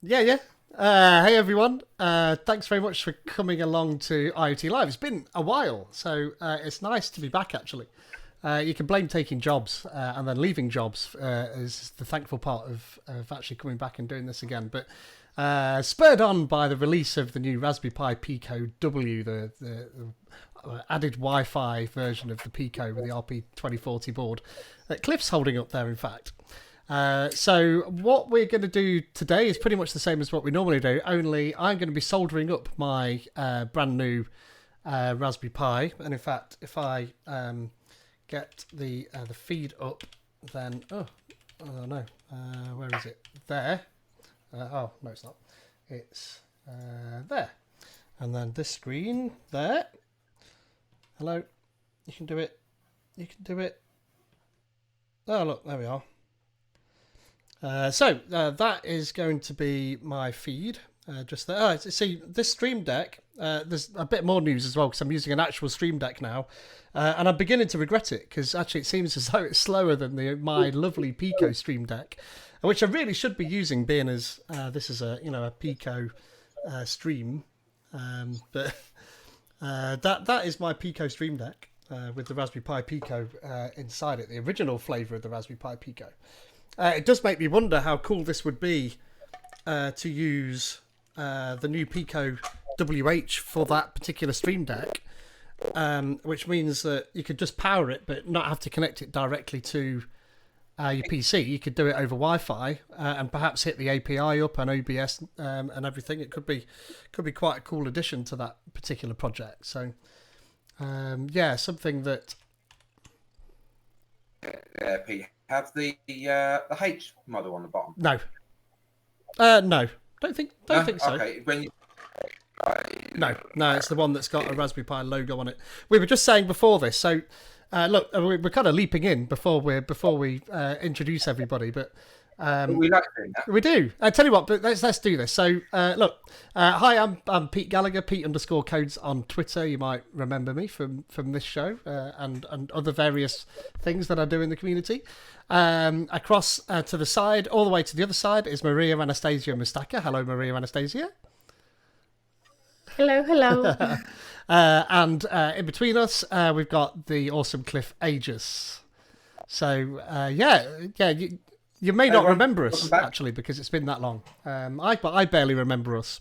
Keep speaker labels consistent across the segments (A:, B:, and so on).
A: Yeah, yeah. Hey everyone. Thanks very much for coming along to IoTeaLive. It's been a while, so it's nice to be back actually. You can blame taking jobs and then leaving jobs is the thankful part of actually coming back and doing this again. But spurred on by the release of the new Raspberry Pi Pico W, the added Wi-Fi version of the Pico with the RP2040 board that Cliff's holding up there, in fact. So what we're going to do today is pretty much the same as what we normally do, only I'm going to be soldering up my brand new Raspberry Pi. And in fact, if I get the feed up, then oh no, where is it? There. Oh no, it's not. It's there. And then this screen there. Hello, you can do it. You can do it. Oh look, there we are. So that is going to be my feed just there. Oh, see, this Stream Deck, there's a bit more news as well because I'm using an actual Stream Deck now. And I'm beginning to regret it because actually it seems as though it's slower than my lovely Pico Stream Deck, which I really should be using being as this is a Pico stream. But that is my Pico Stream Deck with the Raspberry Pi Pico inside it, the original flavour of the Raspberry Pi Pico. It does make me wonder how cool this would be to use the new Pico WH for that particular Stream Deck, which means that you could just power it but not have to connect it directly to your PC. You could do it over Wi-Fi and perhaps hit the API up and OBS and everything. It could be quite a cool addition to that particular project. So yeah, something that.
B: Pete, have the H model on the bottom?
A: No. No. Don't think so.
B: Okay.
A: No, it's the one that's got a Raspberry Pi logo on it. We were just saying before this, so look, we're kind of leaping in before we introduce everybody, but
B: we like doing that.
A: we do. I tell you what, but let's do this. So look, hi, I'm Pete Gallagher, Pete_codes on Twitter. You might remember me from this show and other various things that I do in the community. Across to the side, all the way to the other side, is Maria-Anastasia Mustaka. Hello, Maria-Anastasia.
C: Hello.
A: And in between us, we've got the awesome Cliff Aegis. So you may not remember us actually because it's been that long. I barely remember us.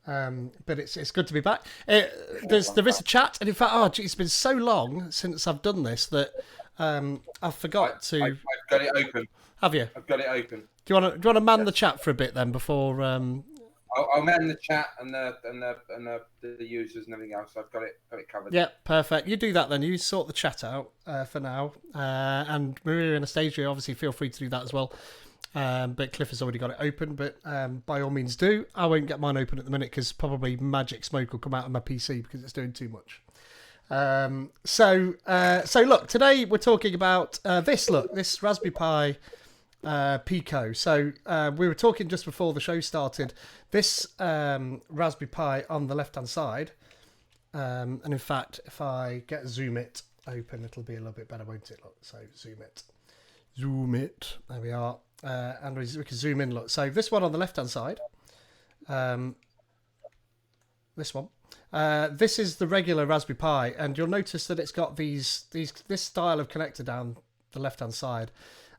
A: But it's good to be back. There is a chat, and in fact, it's been so long since I've done this that I forgot to.
B: I've got it open.
A: Have you?
B: I've got it open.
A: Do you want to man the chat for a bit then before?
B: I'll man the chat and the users and everything else. I've got it covered.
A: Yeah, perfect. You do that then. You sort the chat out for now, and Maria-Anastasia, obviously, feel free to do that as well. But Cliff has already got it open, but by all means do. I won't get mine open at the minute because probably magic smoke will come out of my PC because it's doing too much. So look, today we're talking about this Raspberry Pi Pico. So we were talking just before the show started. This Raspberry Pi on the left-hand side, and in fact, if I get Zoom it open, it'll be a little bit better, won't it? Look, so Zoom it. There we are. And we can zoom in. Look, so this one on the left-hand side, this one. This is the regular Raspberry Pi, and you'll notice that it's got this style of connector down the left-hand side.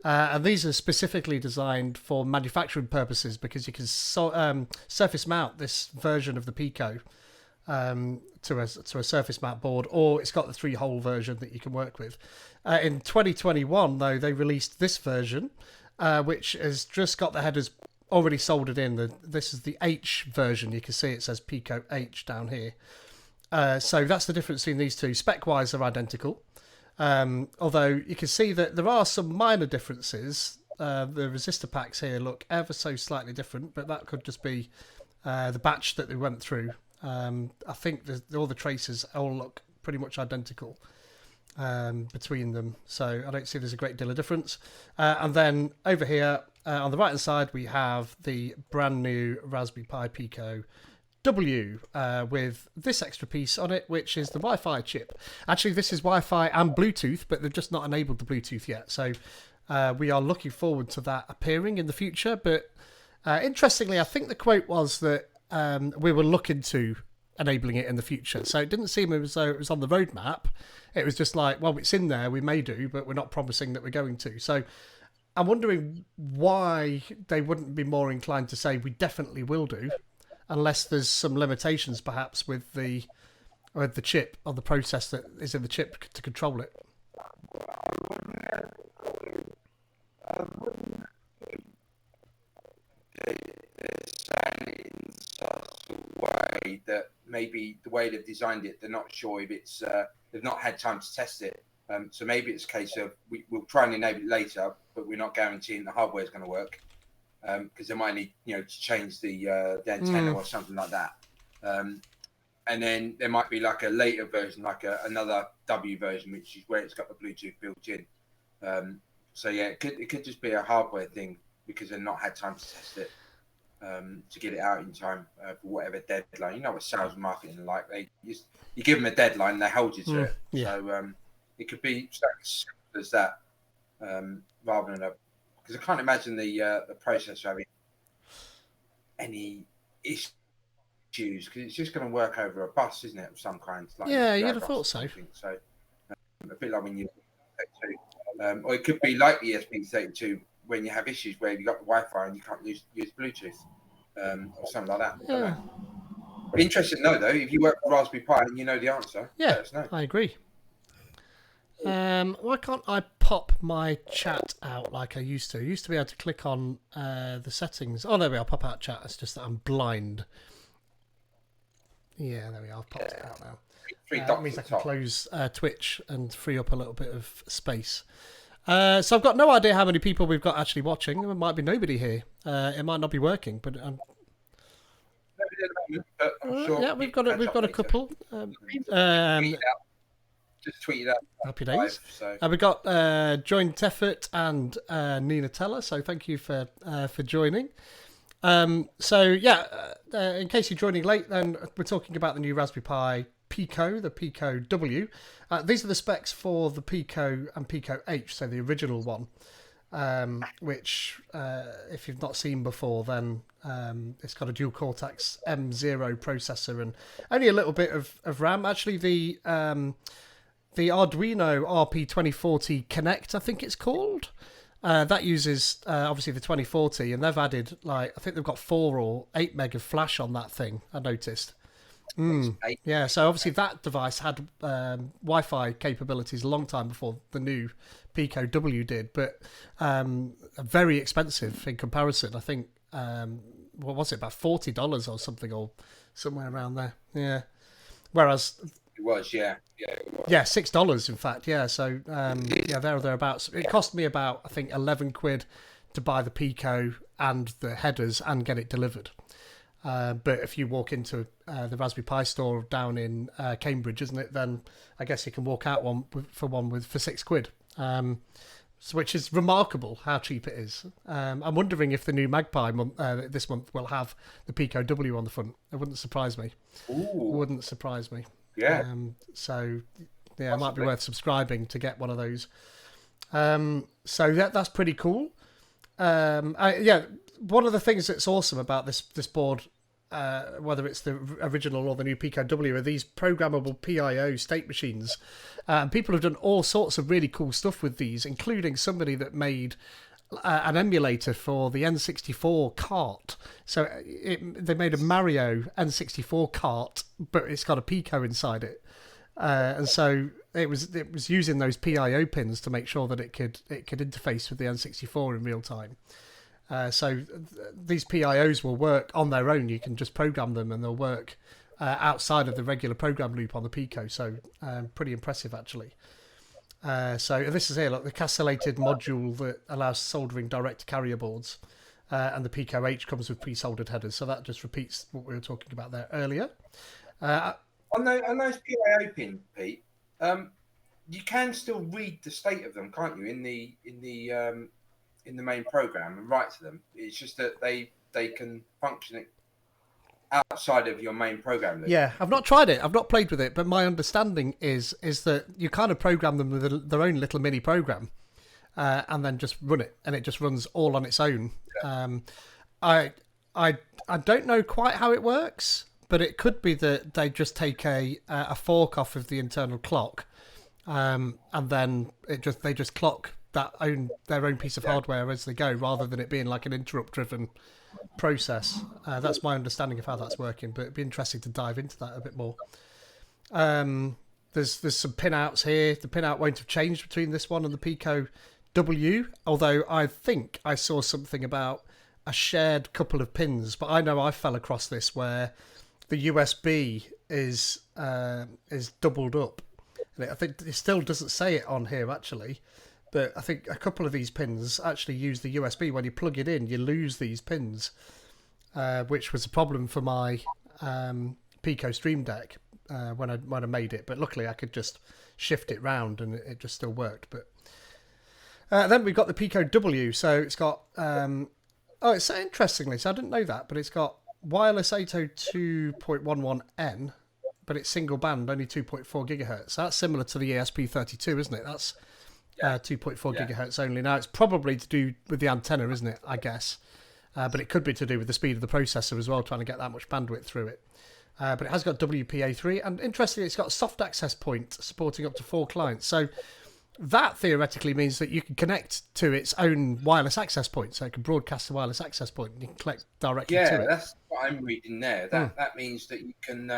A: And these are specifically designed for manufacturing purposes because you can surface mount this version of the Pico to a surface mount board, or it's got the 3-hole version that you can work with. In 2021, though, they released this version, which has just got the headers already soldered in. This is the H version. You can see it says Pico H down here. So that's the difference between these two. Spec-wise, they're identical. Although you can see that there are some minor differences. The resistor packs here look ever so slightly different, but that could just be the batch that they went through. I think all the traces all look pretty much identical between them, so I don't see there's a great deal of difference. And then over here on the right hand side we have the brand new Raspberry Pi Pico W with this extra piece on it, which is the Wi-Fi chip. Actually, this is Wi-Fi and Bluetooth, but they've just not enabled the Bluetooth yet. So we are looking forward to that appearing in the future. But Interestingly, I think the quote was that we were looking to enabling it in the future. So it didn't seem as though it was on the roadmap. It was just like, well, it's in there, we may do, but we're not promising that we're going to. So I'm wondering why they wouldn't be more inclined to say we definitely will do, unless there's some limitations perhaps with the chip or the process that is in the chip to control it.
B: In such a way that maybe the way they've designed it, they're not sure if it's they've not had time to test it. So maybe it's a case of we'll try and enable it later, but we're not guaranteeing the hardware is going to work because they might need to change the antenna or something like that. And then there might be like a later version, like another W version, which is where it's got the Bluetooth built in. So yeah, it could just be a hardware thing because they've not had time to test it. To get it out in time for whatever deadline. You know what sales and marketing are like. You give them a deadline, they hold you to it.
A: Yeah.
B: So it could be something as simple as that, rather than because I can't imagine the processor having any issues because it's just going to work over a bus, isn't it, of some kind? Like
A: You'd have thought so.
B: So a bit like when you or it could be like the ESP32 when you have issues where you've got the Wi-Fi and you can't use Bluetooth or something like that.
A: Yeah.
B: But interesting to know, though, if you work with Raspberry Pi and you know the answer, let us know.
A: I agree. Why can't I pop my chat out like I used to? I used to be able to click on the settings. Oh, there we are, pop out chat. It's just that I'm blind. Yeah, there we are. I've popped it out now. That means I can close Twitch and free up a little bit of space. So I've got no idea how many people we've got actually watching. There might be nobody here. It might not be working, but
B: sure
A: we've got a couple.
B: Just tweet it out.
A: Happy days.
B: So.
A: We've got joint effort and Nina Teller. So thank you for joining. In case you're joining late, then we're talking about the new Raspberry Pi Pico, the Pico W. These are the specs for the Pico and Pico H, so the original one, which if you've not seen before, then it's got a dual Cortex M0 processor and only a little bit of RAM. Actually, the Arduino RP2040 Connect, I think it's called, that uses obviously the 2040, and they've added I think they've got 4 or 8 meg of flash on that thing, I noticed. Yeah, so obviously that device had Wi-Fi capabilities a long time before the new Pico W did, but very expensive in comparison. I think, what was it, about $40 or something, or somewhere around there. Yeah. Whereas...
B: It was, yeah.
A: Yeah, $6 in fact, yeah. So, there or thereabouts. It cost me about, I think, 11 quid to buy the Pico and the headers and get it delivered. But if you walk into the Raspberry Pi store down in Cambridge, isn't it? Then I guess you can walk out for £6, which is remarkable how cheap it is. I'm wondering if the new Magpie this month will have the Pico W on the front. It wouldn't surprise me.
B: Ooh.
A: Wouldn't surprise me.
B: Yeah.
A: It might be worth subscribing to get one of those. That's pretty cool. One of the things that's awesome about this board, whether it's the original or the new Pico W, are these programmable PIO state machines. People have done all sorts of really cool stuff with these, including somebody that made an emulator for the N64 kart. So they made a Mario N64 kart, but it's got a Pico inside it. And so it was using those PIO pins to make sure that it could interface with the N64 in real time. So these PIOs will work on their own. You can just program them and they'll work outside of the regular program loop on the Pico. So pretty impressive, actually. So this is here, look, the castellated module that allows soldering direct to carrier boards. And the Pico H comes with pre-soldered headers. So that just repeats what we were talking about there earlier.
B: On those PIO pins, Pete, you can still read the state of them, can't you, in the main program and write to them. It's just that they can function outside of your main program loop.
A: Yeah, I've not tried it. I've not played with it, but my understanding is that you kind of program them with their own little mini program, and then just run it, and it just runs all on its own.
B: Yeah.
A: I I I don't know quite how it works, but it could be that they just take a fork off of the internal clock, and then they just clock their own piece of hardware as they go, rather than it being like an interrupt driven process. That's my understanding of how that's working, but it'd be interesting to dive into that a bit more. There's some pinouts here. The pinout won't have changed between this one and the Pico W, although I think I saw something about a shared couple of pins, but I know I fell across this where the USB is doubled up. And I think it still doesn't say it on here actually, but I think a couple of these pins actually use the USB. When you plug it in, you lose these pins, which was a problem for my Pico Stream Deck when I made it. But luckily, I could just shift it round and it just still worked. But then we've got the Pico W. So it's got it's interestingly. So I didn't know that, but it's got wireless 802.11n, but it's single band, only 2.4 gigahertz. So that's similar to the ESP32, isn't it? That's 2.4 gigahertz only. Now it's probably to do with the antenna, isn't it? I guess, but it could be to do with the speed of the processor as well, trying to get that much bandwidth through it. But it has got WPA3, and interestingly, it's got a soft access point supporting up to 4 clients. So that theoretically means that you can connect to its own wireless access point, so it can broadcast a wireless access point, and you can connect directly to it.
B: Yeah, that's what I'm reading there. That means that you can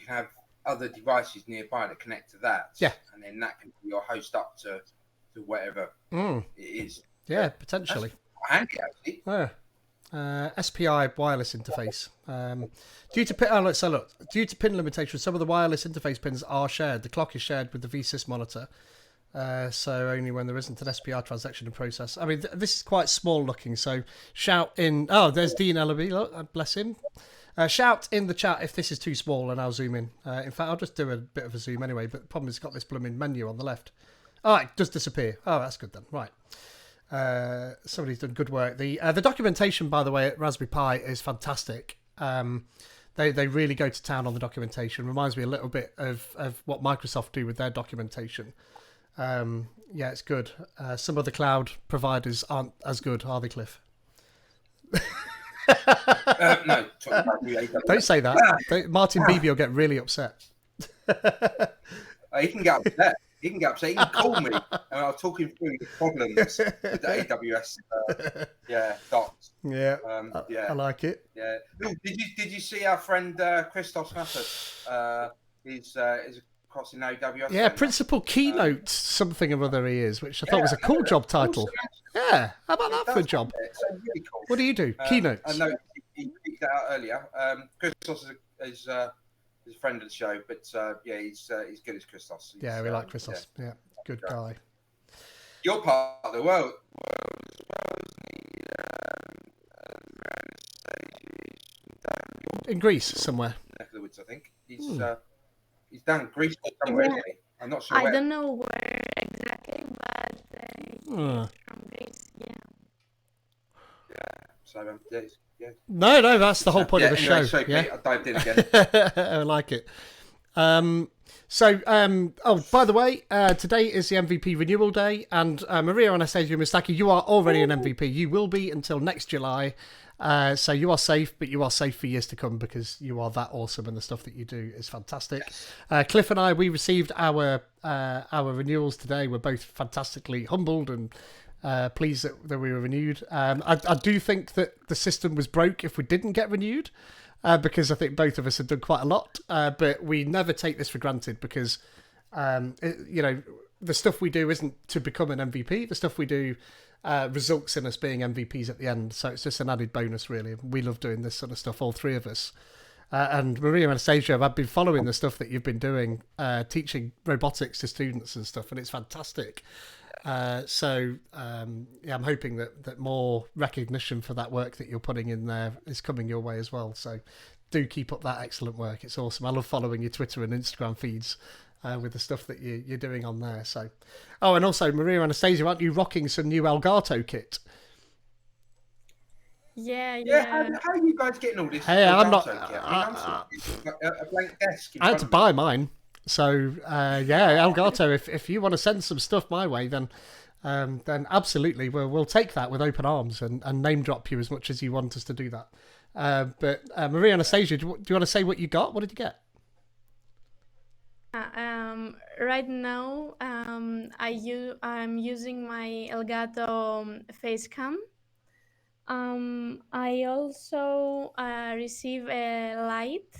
B: have other devices nearby that connect to that.
A: Yeah,
B: and then that can be your host up to whatever it is.
A: Yeah, potentially.
B: That's handy, actually.
A: Yeah. SPI wireless interface. Due to pin limitations, some of the wireless interface pins are shared. The clock is shared with the VSys monitor, so only when there isn't an SPI transaction in process. I mean, this is quite small looking. So shout in. Oh, there's Dean Ellaby. Look, bless him. Shout in the chat if this is too small, and I'll zoom in. In fact, I'll just do a bit of a zoom anyway. But the problem is, it's got this blooming menu on the left. Oh, it does disappear. Oh, that's good then. Right. Somebody's done good work. The documentation, by the way, at Raspberry Pi is fantastic. They really go to town on the documentation. Reminds me a little bit of what Microsoft do with their documentation. Yeah, it's good. Some of the cloud providers aren't as good, are they, Cliff?
B: No,
A: don't say that. Martin Beebe will get really upset.
B: He can get upset. He can get upset. He can call me, and I'll talk him through the problems with the AWS docs.
A: Yeah, I like it.
B: Yeah. Did you see our friend Christos Mathis? He's across in AWS.
A: Yeah, Principal Keynote something or other he is, which I thought was a cool job title. Yeah, how about that for a job?
B: It's really cool.
A: What do you do? Keynotes.
B: I know he picked that out earlier. Christos is a friend of the show, but he's good as Christos.
A: Yeah, we like Christos. Yeah, good guy.
B: Your part of the world.
A: In Greece somewhere.
B: Neck of the woods, I think. He's down in Greece somewhere, isn't he? I'm not sure.
C: I don't know where exactly, but from Greece, yeah.
B: So
A: No, that's the whole point of the show.
B: So
A: yeah,
B: I dived in again.
A: I like it. By the way, today is the MVP renewal day, and Maria-Anastasia Mustaki, you are already an MVP. You will be until next July. So you are safe, but you are safe for years to come because you are that awesome, and the stuff that you do is fantastic. Yes. Cliff and I, we received our renewals today. We're both fantastically humbled and pleased that we were renewed. I do think that the system was broke if we didn't get renewed, because I think both of us have done quite a lot. But we never take this for granted because, the stuff we do isn't to become an MVP. The stuff we do results in us being MVPs at the end. So it's just an added bonus, really. We love doing this sort of stuff, all three of us. And Maria-Anastasia, I've been following the stuff that you've been doing, teaching robotics to students and stuff, and it's fantastic. I'm hoping that more recognition for that work that you're putting in there is coming your way as well. So do keep up that excellent work. It's awesome. I love following your Twitter and Instagram feeds with the stuff that you're doing on there. So, and also Maria-Anastasia, aren't you rocking some new Elgato kit?
C: Yeah.
B: How are you guys getting all this?
A: Hey, I'm not.
B: A blank desk.
A: I had to buy mine. So Elgato, if you want to send some stuff my way, then then absolutely we'll take that with open arms and name drop you as much as you want us to do that. But Maria-Anastasia, do you want to say what you got? What did you get?
C: Right now, I'm using my Elgato face cam. I also receive a light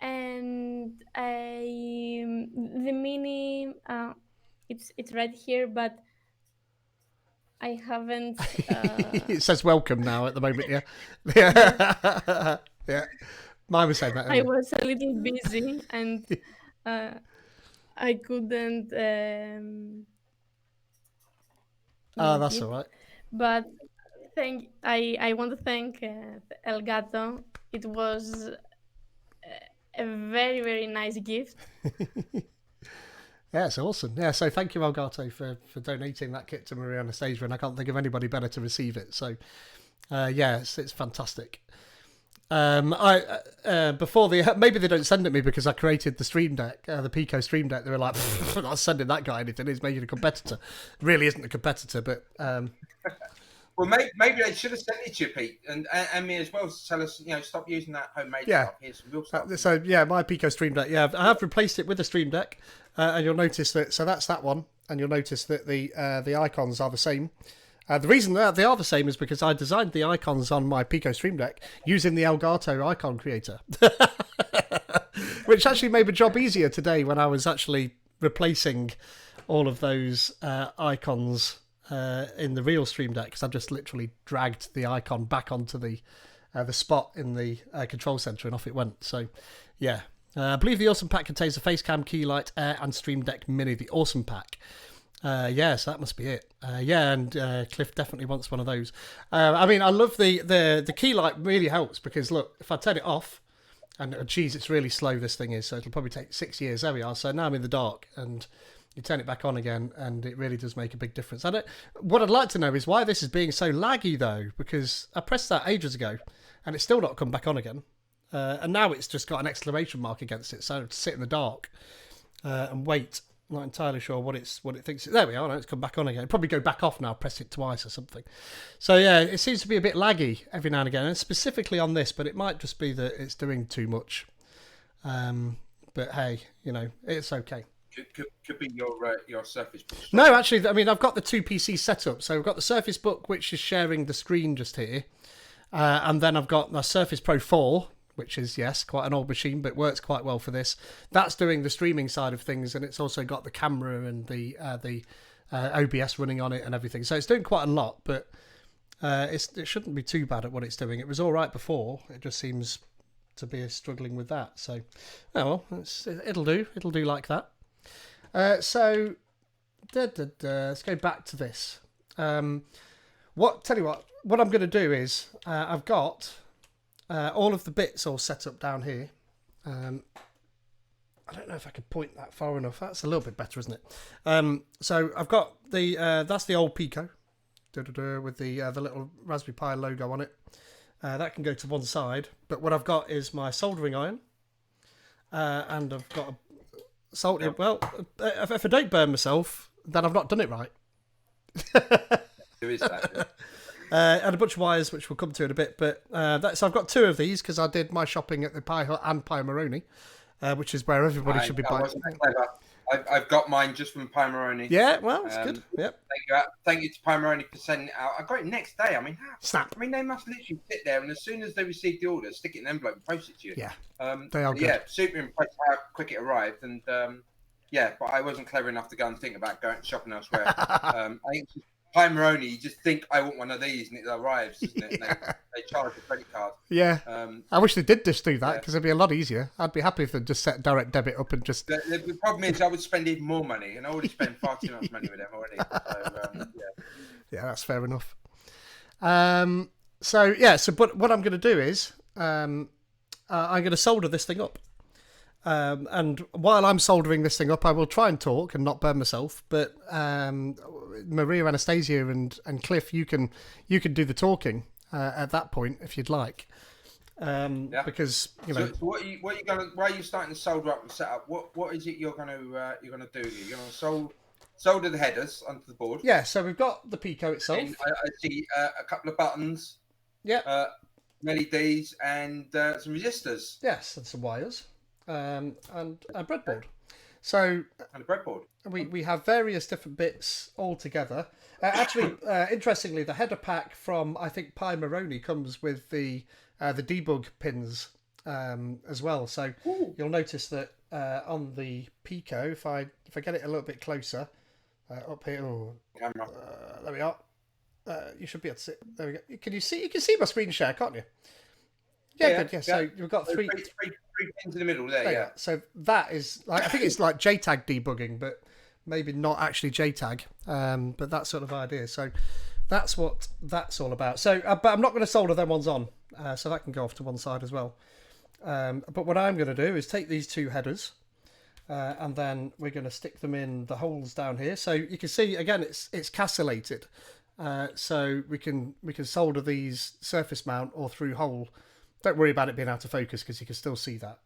C: and the mini. It's right here, but I haven't.
A: It says welcome now at the moment. Yeah, yeah, yeah. Mine was saying that.
C: I
A: Earlier.
C: was a little busy and I couldn't.
A: Oh,
C: use
A: that's
C: it.
A: all right.
C: But I want to thank Elgato. It was a very, very nice gift.
A: Yeah, it's awesome. Yeah, so thank you, Elgato, for donating that kit to Maria-Anastasia, and I can't think of anybody better to receive it. So, yeah, it's fantastic. Before maybe they don't send it me because I created the Stream Deck, the Pico Stream Deck. They were like, I'm not sending that guy anything. He's making a competitor. Really isn't a competitor, but.
B: Well, maybe they should have sent it to you, Pete, and me as well. To tell us, stop using that homemade stuff. Here's some real stuff.
A: So yeah, my Pico Stream Deck. Yeah, I have replaced it with a Stream Deck, and you'll notice that. So that's that one, and you'll notice that the icons are the same. The reason that they are the same is because I designed the icons on my Pico Stream Deck using the Elgato icon creator, which actually made the job easier today when I was actually replacing all of those icons in the real Stream Deck, because I just literally dragged the icon back onto the spot in the control center and off it went. So, yeah. I believe the Awesome Pack contains a Facecam, key light, Air, and Stream Deck Mini. The Awesome Pack. Yeah, so that must be it. Yeah, and Cliff definitely wants one of those. I mean, I love the key light. Really helps because look, if I turn it off, and geez, it's really slow. This thing is, so it'll probably take 6 years. There we are. So now I'm in the dark, and you turn it back on again, and it really does make a big difference. What I'd like to know is why this is being so laggy, though, because I pressed that ages ago, and it's still not come back on again. And now it's just got an exclamation mark against it, so I have to sit in the dark and wait. Not entirely sure what it thinks. There we are. No, it's come back on again. It'll probably go back off now. Press it twice or something. So yeah, it seems to be a bit laggy every now and again, and specifically on this. But it might just be that it's doing too much. But hey, it's okay.
B: Could be your Surface Book.
A: No, actually, I mean I've got the two PCs set up. So I've got the Surface Book, which is sharing the screen just here, and then I've got my Surface Pro 4. Which is, yes, quite an old machine, but works quite well for this. That's doing the streaming side of things, and it's also got the camera and the OBS running on it and everything. So it's doing quite a lot, but it shouldn't be too bad at what it's doing. It was all right before. It just seems to be struggling with that. So, oh well, it'll do. It'll do like that. So, let's go back to this. Tell you what I'm going to do is I've got... all of the bits all set up down here. I don't know if I could point that far enough. That's a little bit better, isn't it? So I've got that's the old Pico with the little Raspberry Pi logo on it. That can go to one side. But what I've got is my soldering iron, and I've got a soldering. Well, if I don't burn myself, then I've not done it right.
B: There is that.
A: And a bunch of wires, which we'll come to in a bit. But so I've got two of these because I did my shopping at the Pi Hut and Pi Moroni, which is where everybody should be buying.
B: I've got mine just from Pi Moroni.
A: Yeah, well, it's good. Yep.
B: Thank you to Pi Moroni for sending it out. I got it next day. I mean,
A: snap.
B: I mean, they must literally sit there, and as soon as they receive the order, stick it in an envelope and post it to you.
A: Yeah.
B: They are good. Yeah, super impressed how quick it arrived, and yeah, but I wasn't clever enough to go and think about going shopping elsewhere. I think it's just Pi Moroni, you just think I want one of these, and it arrives, doesn't it? Yeah. They charge a credit card.
A: Yeah. I wish they did just do that because it'd be a lot easier. I'd be happy if they just set direct debit up and just.
B: The problem is I would spend even more money, and I already spend far too much money with them already. So,
A: yeah, that's fair enough. But what I'm going to do is I'm going to solder this thing up. And while I'm soldering this thing up, I will try and talk and not burn myself. But Maria-Anastasia and Cliff, you can do the talking at that point if you'd like. Because
B: So what are you gonna? Why are you starting to solder up and set up? What is it you're gonna do? You're gonna solder the headers onto the board.
A: Yeah, so we've got the Pico itself.
B: And I see a couple of buttons.
A: Yeah.
B: LEDs and some resistors.
A: Yes, and some wires, and a breadboard. So
B: and a breadboard.
A: We have various different bits all together. Actually, interestingly, the header pack from I think Pi Moroni comes with the debug pins as well. So you'll notice that on the Pico, if I get it a little bit closer, up here, there we are. You should be able to see. There we go. Can you see? You can see my screen share, can't you? Yeah, good. Yeah. So you've got three
B: pins in the middle there. Yeah.
A: So that is like, I think it's like JTAG debugging, but maybe not actually JTAG. But that sort of idea. So that's what that's all about. So, but I'm not going to solder them ones on. So that can go off to one side as well. But what I'm going to do is take these two headers, and then we're going to stick them in the holes down here. So you can see again, it's castellated. So we can solder these surface mount or through hole. Don't worry about it being out of focus because you can still see that.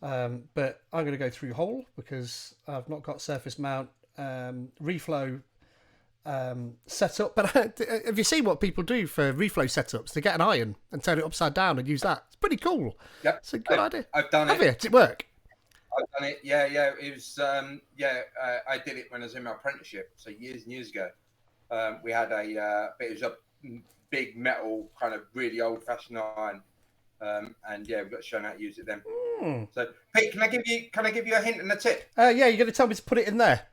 A: But I'm going to go through hole because I've not got surface mount reflow set up. But have you seen what people do for reflow setups? They get an iron and turn it upside down and use that. It's pretty cool.
B: Yep.
A: It's a good idea.
B: I've done
A: Have
B: it.
A: you? Did it work?
B: I've done it. Yeah. It was. I did it when I was in my apprenticeship, so years and years ago. We had it was a big metal kind of really old-fashioned iron, and yeah, we got shown how to use it then. So, Pete, can I give you a hint and a tip?
A: Yeah, you're going to tell me to put it in there.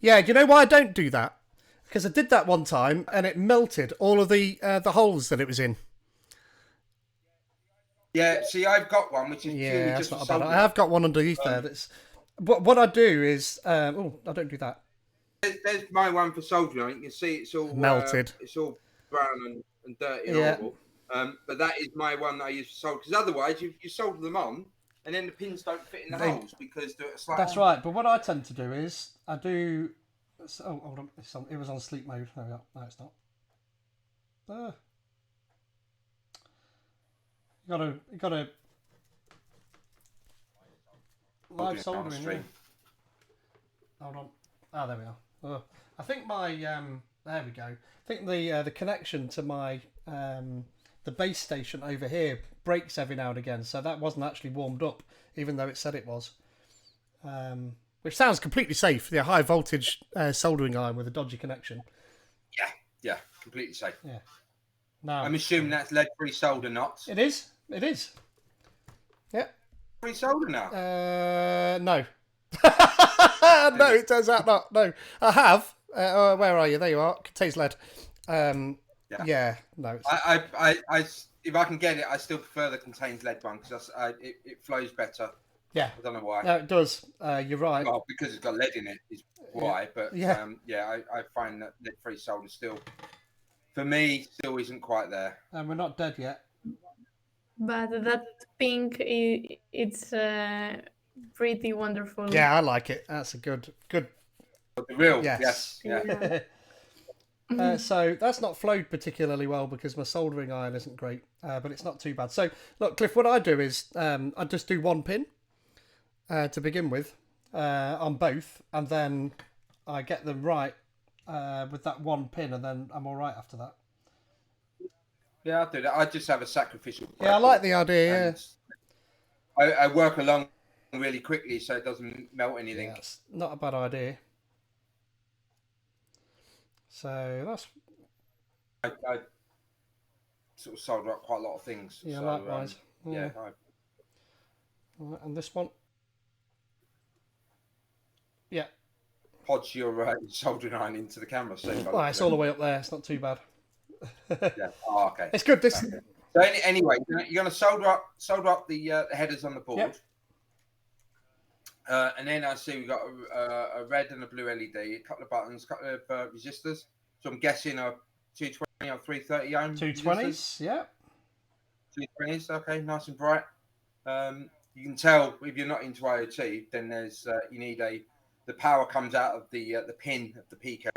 A: Yeah, do you know why I don't do that? Because I did that one time and it melted all of the holes that it was in.
B: Yeah, see, I've got one which is purely just
A: not
B: for
A: bad. I have got one underneath there. That's what I do is. I don't do that.
B: There's my one for soldering. You can see it's all
A: melted.
B: It's all brown and dirty and horrible. But that is my one that I use for solder. Because otherwise, you solder them on, and then the pins don't fit in the holes because they're slightly.
A: That's right. But what I tend to do is I do. Oh, hold on. It was on sleep mode. There we go. No, it's not. You gotta live soldering. Yeah. Hold on. There we are. I think my there we go. I think the connection to my the base station over here breaks every now and again, so that wasn't actually warmed up, even though it said it was. Which sounds completely safe. The high voltage soldering iron with a dodgy connection.
B: Yeah, completely safe.
A: Yeah. No,
B: I'm assuming that's lead-free solder nuts.
A: It is. Yeah.
B: Free solder now.
A: No. No, it turns out not. No, I have. Where are you? There you are. Contains lead. Yeah. No.
B: I if I can get it, I still prefer the contains lead one because it flows better.
A: Yeah.
B: I don't know why.
A: No, it does. You're right.
B: Well, because it's got lead in it is why. But I find that lead-free solder still, for me, still isn't quite there.
A: And we're not dead yet.
C: But that pink, it's pretty wonderful.
A: Yeah, I like it. That's a good.
B: But the real,
A: yes.
B: Yeah.
A: So that's not flowed particularly well because my soldering iron isn't great, but it's not too bad. So look, Cliff, what I do is I just do one pin to begin with on both, and then I get them right with that one pin, and then I'm all right after that.
B: Yeah, I'll do that. I just have a sacrificial.
A: Yeah, I like the idea.
B: Yeah. I work along really quickly so it doesn't melt anything.
A: Yeah, it's not a bad idea. So that's.
B: I sort of solder up quite a lot of things.
A: Yeah,
B: so,
A: likewise.
B: Yeah.
A: And this one. Yeah.
B: Podge your soldering iron into the camera. So
A: well, it's all the way up there. It's not too bad.
B: Yeah. Oh, okay.
A: It's good. This.
B: Okay. So anyway, you're going to solder up the headers on the board.
A: Yep.
B: And then I see we've got a red and a blue LED, a couple of buttons, a couple of resistors. So I'm guessing a 220 or 330 ohm.
A: 220s, yeah.
B: 220s, okay, nice and bright. You can tell if you're not into IoT, then there's you need the power comes out of the pin of the Pico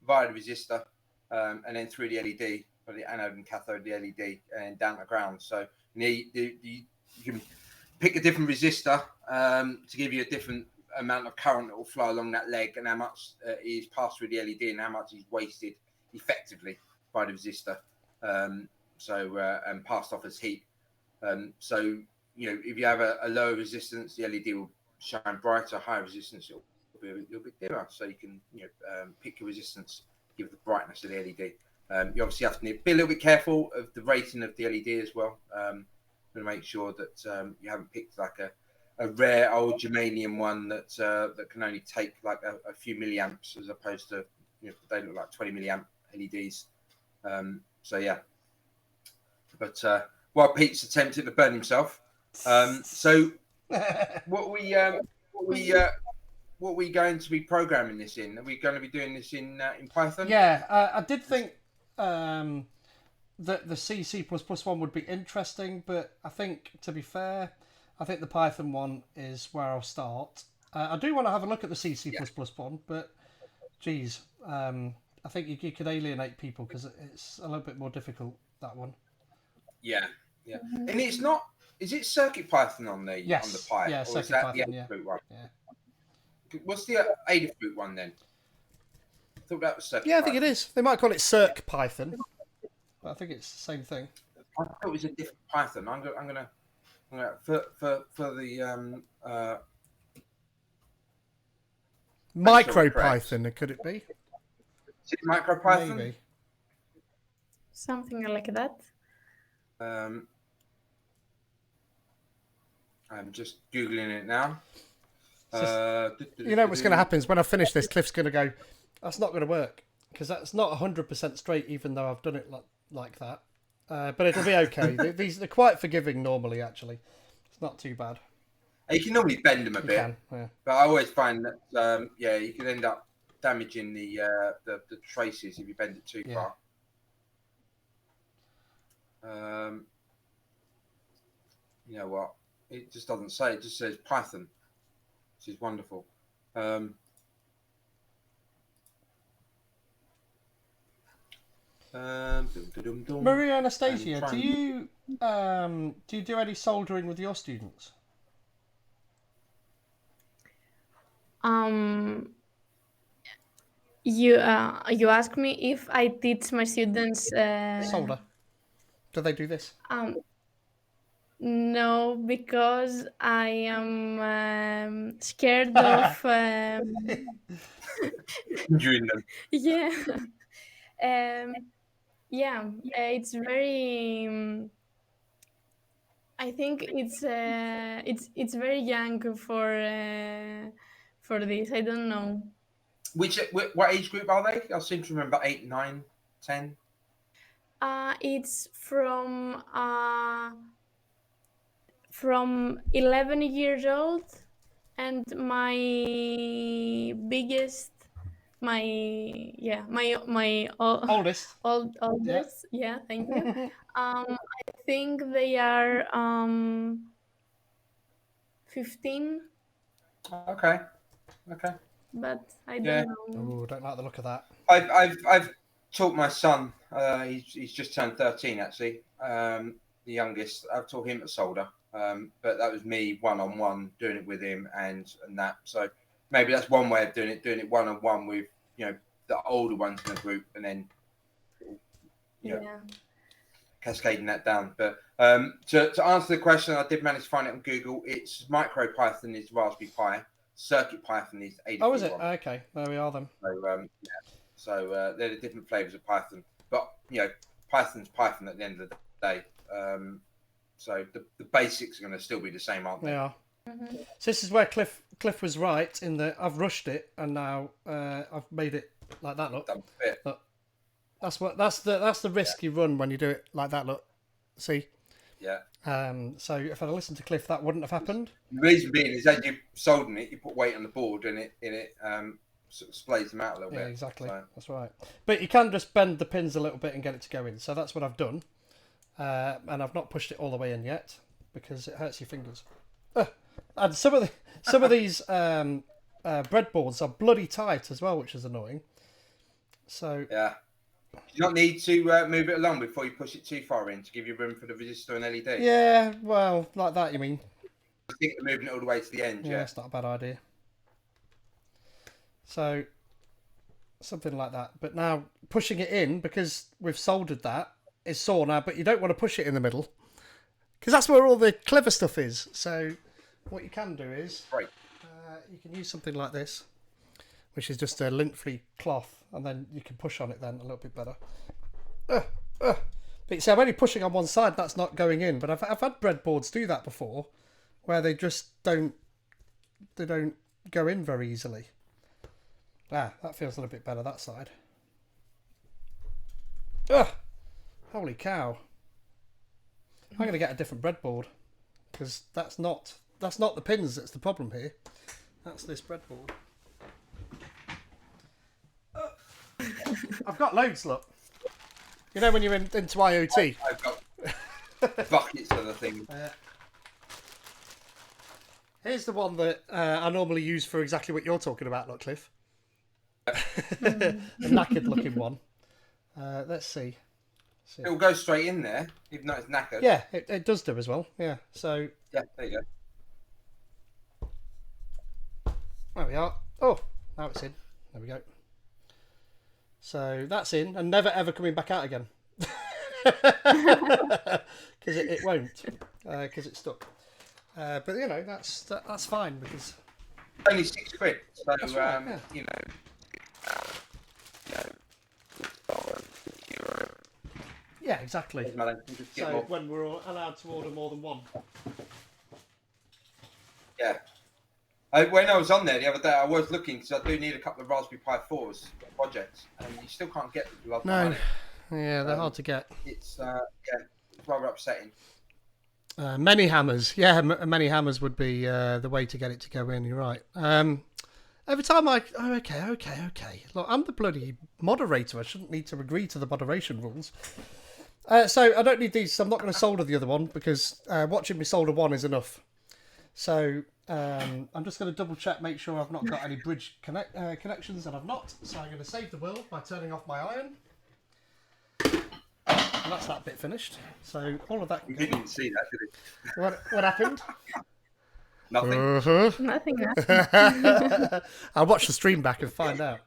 B: via the resistor, and then through the LED, or the anode and cathode, the LED, and down to ground. So you can pick a different resistor to give you a different amount of current that will flow along that leg, and how much is passed through the LED, and how much is wasted effectively by the resistor. And passed off as heat. So if you have a lower resistance, the LED will shine brighter. Higher resistance, it'll be a little bit dimmer. So you can pick your resistance, give the brightness of the LED. You obviously have to be a little bit careful of the rating of the LED as well. To make sure that you haven't picked like a rare old germanium one that can only take like a few milliamps, as opposed to they look like 20 milliamp LEDs. So yeah. But while Pete's attempted to burn himself, so what we going to be programming this in? Are we going to be doing this in Python?
A: Yeah, I did think that the C++ one would be interesting, but I think, to be fair, I think the Python one is where I'll start. I do want to have a look at the C++ one, but geez, I think you could alienate people because it's a little bit more difficult, that one.
B: Yeah. And it's not. Is it Circuit Python on the Pi?
A: Yeah,
B: or
A: Circuit
B: is that
A: Python.
B: the Adafruit one?
A: Yeah.
B: What's the Adafruit one then? I thought that was Circuit.
A: Yeah, I think it is. They might call it Circ Python, but I think it's the same thing.
B: I thought it was a different Python. I'm gonna for the
A: Micro Python, could it be?
B: Is it Micro Python?
A: Maybe.
C: Something like that.
B: I'm just Googling it now.
A: You know what's going to happen is when I finish this, Cliff's going to go, that's not going to work, because that's not 100% straight, even though I've done it like that. But it'll be okay. They're quite forgiving normally, actually. It's not too bad.
B: You can normally bend them a bit.
A: Can, yeah.
B: But I always find that, you can end up damaging the traces if you bend it too far. You know what? It just doesn't say. It just says Python, which is wonderful.
A: Maria-Anastasia, do you do any soldering with your students?
C: You ask me if I teach my students
A: Solder. Do they do this?
C: No, because I am scared of
B: Doing them.
C: yeah. It's very. I think it's very young for this. I don't know.
B: What age group are they? I seem to remember 8, 9, 10.
C: It's from 11 years old, and my biggest.
A: Oldest.
C: Oldest. Yeah, thank you. I think they are 15.
B: Okay.
C: But I don't know.
A: Oh, don't like the look of that.
B: I've taught my son. He's just turned 13 actually. The youngest. I've taught him to solder. But that was me one-on-one doing it with him and that. So maybe that's one way of doing it one-on-one with the older ones in the group, and then cascading that down. But to answer the question, I did manage to find it on Google. It's MicroPython is Raspberry Pi, Circuit Python is Adafruit.
A: Oh, is it? Okay, there we are then.
B: So they're the different flavors of Python, but Python's Python at the end of the day. So the basics are going to still be the same, aren't they?
A: They are. Mm-hmm. So this is where Cliff was right in that I've rushed it and now I've made it like that. Look, that's the risk you run when you do it like that. Look, see.
B: Yeah.
A: So if I'd listened to Cliff, that wouldn't have happened.
B: The reason being is as you're soldering it, you put weight on the board and it sort of splays them out a little bit.
A: Yeah, exactly.
B: So.
A: That's right. But you can just bend the pins a little bit and get it to go in. So that's what I've done. And I've not pushed it all the way in yet because it hurts your fingers. And some of these breadboards are bloody tight as well, which is annoying. So
B: yeah, you don't need to move it along before you push it too far in to give you room for the resistor and LED.
A: Yeah, well, like that you mean?
B: I think they're moving it all the way to the end.
A: Yeah, that's not a bad idea. So something like that. But now pushing it in, because we've soldered that, is sore now, but you don't want to push it in the middle because that's where all the clever stuff is. So what you can do is you can use something like this, which is just a lint-free cloth, and then you can push on it then a little bit better. But you see, I'm only pushing on one side, that's not going in, but I've had breadboards do that before, where they just don't go in very easily. That feels a little bit better, that side. Holy cow. I'm going to get a different breadboard, because that's not the pins that's the problem here. That's this breadboard. I've got loads, look. You know when you're into IoT?
B: I've got buckets of the thing.
A: Here's the one that I normally use for exactly what you're talking about, look, Cliff. The knackered looking one. Let's see.
B: It will go straight in there, even though it's knackered.
A: Yeah, it does do as well. Yeah, so...
B: Yeah, there you go.
A: There we are. Oh, now it's in. There we go. So that's in and never ever coming back out again. Because it won't. Because it's stuck. But you know, that's fine because...
B: Only £6. So,
A: That's right, yeah.
B: you know...
A: Yeah, exactly. So when we're allowed to order more than one.
B: Yeah. When I was on there the other day, I was looking because I do need a couple of Raspberry Pi 4s for projects, and you still can't get the love money.
A: Yeah, they're hard to get.
B: It's it's rather upsetting.
A: Many hammers, many hammers would be the way to get it to go in. You're right. Every time okay. Look, I'm the bloody moderator. I shouldn't need to agree to the moderation rules. So I don't need these. So I'm not going to solder the other one because watching me solder one is enough. So I'm just going to double check, make sure I've not got any bridge connections, and I've not. So I'm going to save the world by turning off my iron. And that's that bit finished. So all of that.
B: You didn't see that, did you?
A: What happened?
B: Nothing.
C: Nothing.
A: I'll watch the stream back and find out.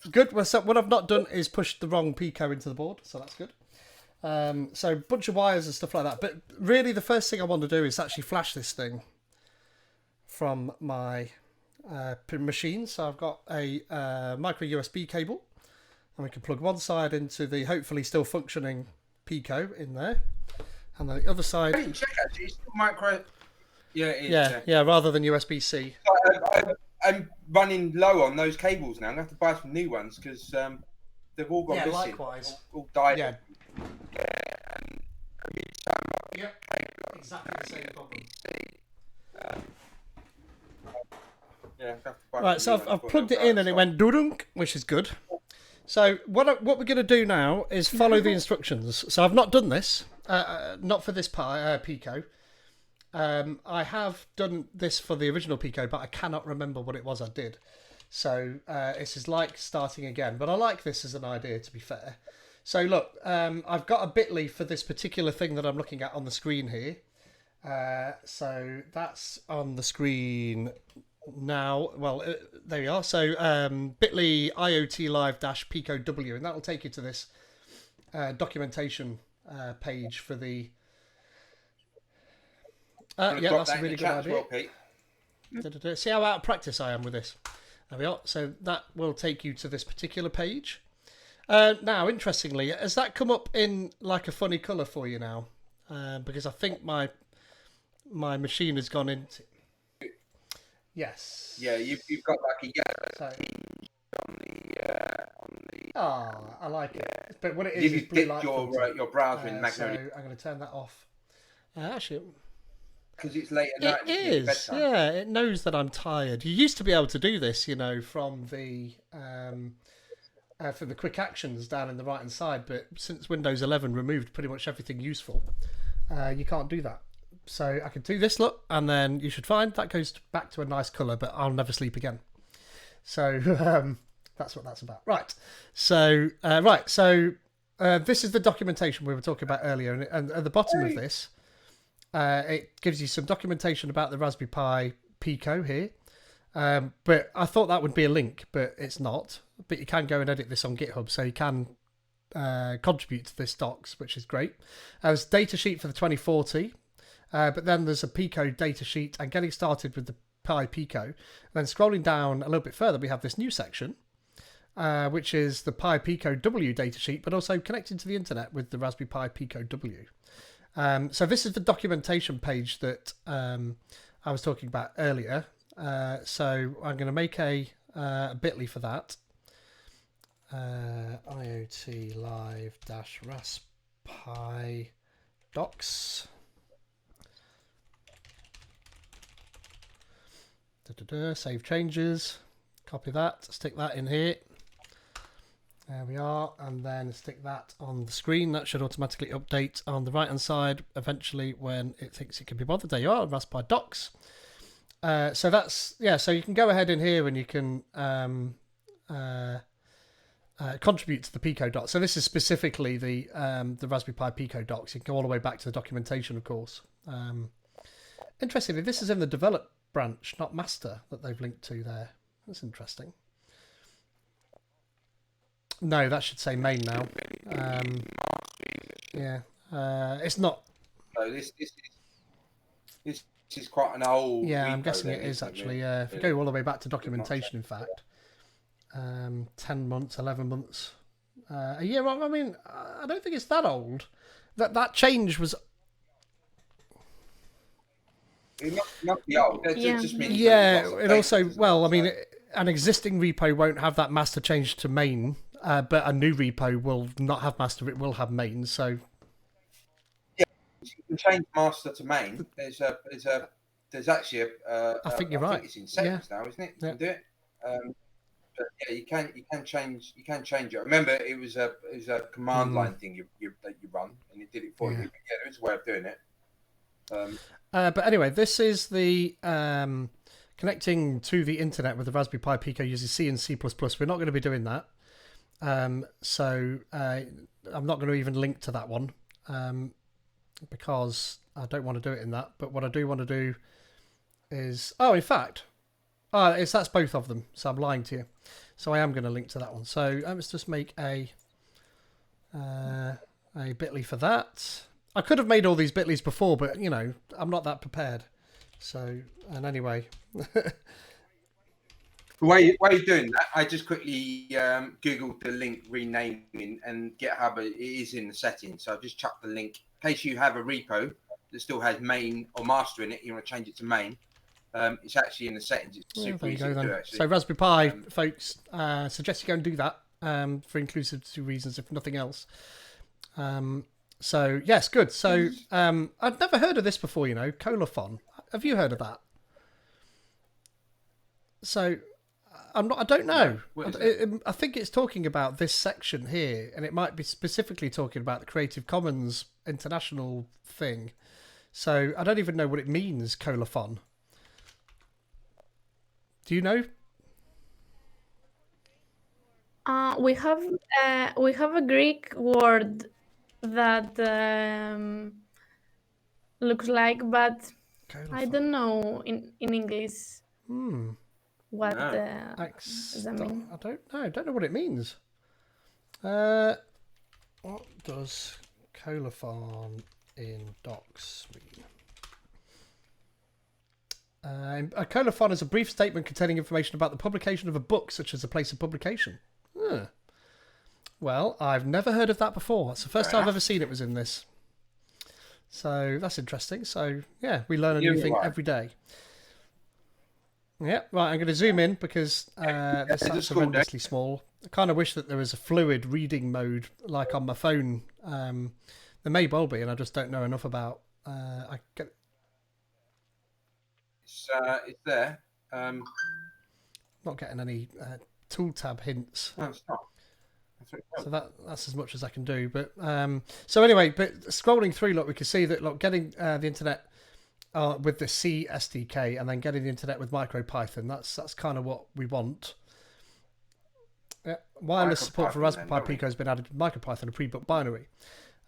A: Good. Well, so what I've not done is push the wrong Pico into the board, so that's good. So a bunch of wires and stuff like that. But really, the first thing I want to do is actually flash this thing from my machine. So I've got a micro USB cable, and we can plug one side into the hopefully still functioning Pico in there, and then the other side.
B: I didn't check actually. It's still micro. Yeah, it is.
A: Yeah, rather than USB-C.
B: I'm running low on those cables now. I'm going to have to buy some new ones because they've all gone missing.
A: Likewise.
B: All died.
A: Yeah. Yep. Exactly the same problem.
B: Yeah,
A: right, so I've plugged it in and it went doo-dunk, which is good. So what we're going to do now is follow the instructions. So I've not done this, not for this Pico. I have done this for the original Pico, but I cannot remember what it was I did. So this is like starting again. But I like this as an idea, to be fair. So look, I've got a bit.ly for this particular thing that I'm looking at on the screen here. So that's on the screen now. Well, there you are. So bit.ly IoTeaLive Pico W, and that will take you to this documentation page for the... yeah, that's a really good idea. Well, see how out of practice I am with this. There we are. So that will take you to this particular page. Now, interestingly, has that come up in like a funny colour for you now? Because I think my machine has gone into... Yes.
B: Yeah, you've got like a yellow
A: on the... I like it. But what it is
B: you
A: blue
B: dip
A: light
B: your browser in Magnolia.
A: So I'm going to turn that off. Actually...
B: Because it's late at night.
A: It is, yeah. It knows that I'm tired. You used to be able to do this, you know, from the quick actions down in the right-hand side, but since Windows 11 removed pretty much everything useful, you can't do that. So I can do this, look, and then you should find that goes back to a nice colour, but I'll never sleep again. So that's what that's about. Right. So this is the documentation we were talking about earlier, and at the bottom of this, it gives you some documentation about the Raspberry Pi Pico here. But I thought that would be a link, but it's not. But you can go and edit this on GitHub, so you can contribute to this docs, which is great. There's a data sheet for the 2040, but then there's a Pico data sheet and getting started with the Pi Pico. And then scrolling down a little bit further, we have this new section, which is the Pi Pico W datasheet, but also connected to the internet with the Raspberry Pi Pico W. So this is the documentation page that I was talking about earlier. So I'm going to make a bit.ly for that. IoTeaLive -Rasppi docs. Save changes. Copy that. Stick that in here. There we are, and then stick that on the screen. That should automatically update on the right hand side eventually when it thinks it can be bothered. There you are, Raspberry docs. So that's, yeah, so you can go ahead in here and you can contribute to the Pico docs. So this is specifically the Raspberry Pi Pico docs. You can go all the way back to the documentation, of course. Interestingly, this is in the develop branch, not master, that they've linked to there. That's interesting. No, that should say main now. Yeah, it's not.
B: So this is quite an old.
A: Yeah, I'm
B: repo
A: guessing
B: then,
A: it is
B: isn't
A: actually.
B: really?
A: Yeah, if you go all the way back to documentation, in fact, 10 months, 11 months, a year. I mean, I don't think it's that old. That change was.
B: It must be old. It
C: Yeah.
B: just means
A: Yeah,
B: that
A: it
B: lots
A: also,
B: of updates,
A: well, I
B: doesn't
A: mean,
B: it?
A: an existing repo won't have that master change to main, but a new repo will not have master, it will have main, so...
B: You can change master to main. There's actually a.
A: I think you're right.
B: I think it's in settings now, isn't it? You
A: Yeah.
B: can do it. But yeah, you can change it. Remember, it was a command line thing that you run, and it did it for you.
A: Yeah.
B: But yeah, there is a way of doing it.
A: But anyway, this is the connecting to the internet with the Raspberry Pi Pico using C and C++. We're not going to be doing that. So I'm not going to even link to that one because I don't want to do it in that. But what I do want to do is... Oh, in fact, that's both of them. So I'm lying to you. So I am going to link to that one. So let's just make a bit.ly for that. I could have made all these bit.lys before, but, you know, I'm not that prepared. So, and anyway.
B: The way you're doing that, I just quickly Googled the link renaming, and GitHub it is in the settings. So I've just chucked the link. In case you have a repo that still has main or master in it, you want to change it to main. It's actually in the settings. It's super easy to do, actually.
A: So Raspberry Pi, folks, suggest you go and do that for inclusivity reasons, if nothing else. So yes, good. So I'd never heard of this before. You know, colophon. Have you heard of that? So I don't know. I think it's talking about this section here, and it might be specifically talking about the Creative Commons international thing. So I don't even know what it means, colophon. Do you know?
C: We have a Greek word that looks like, but
A: Colophon.
C: I don't know in English what does that mean.
A: I don't know. I don't know what it means. What does colophon in docs mean? A colophon is a brief statement containing information about the publication of a book, such as a place of publication. Well, I've never heard of that before. That's the first time I've ever seen it was in this. So that's interesting. So yeah, we learn a new thing every day. Yeah, right. I'm going to zoom in because this is tremendously small. I kind of wish that there was a fluid reading mode like on my phone. There may well be, and I just don't know enough about.
B: It's there.
A: Not getting any tool tab hints.
B: No, it's not.
A: So that's as much as I can do. But so anyway, but scrolling through, look, we can see that getting the internet with the C SDK and then getting the internet with MicroPython. That's kind of what we want. Wireless support for Raspberry Pi Pico has been added to MicroPython, a pre-built binary.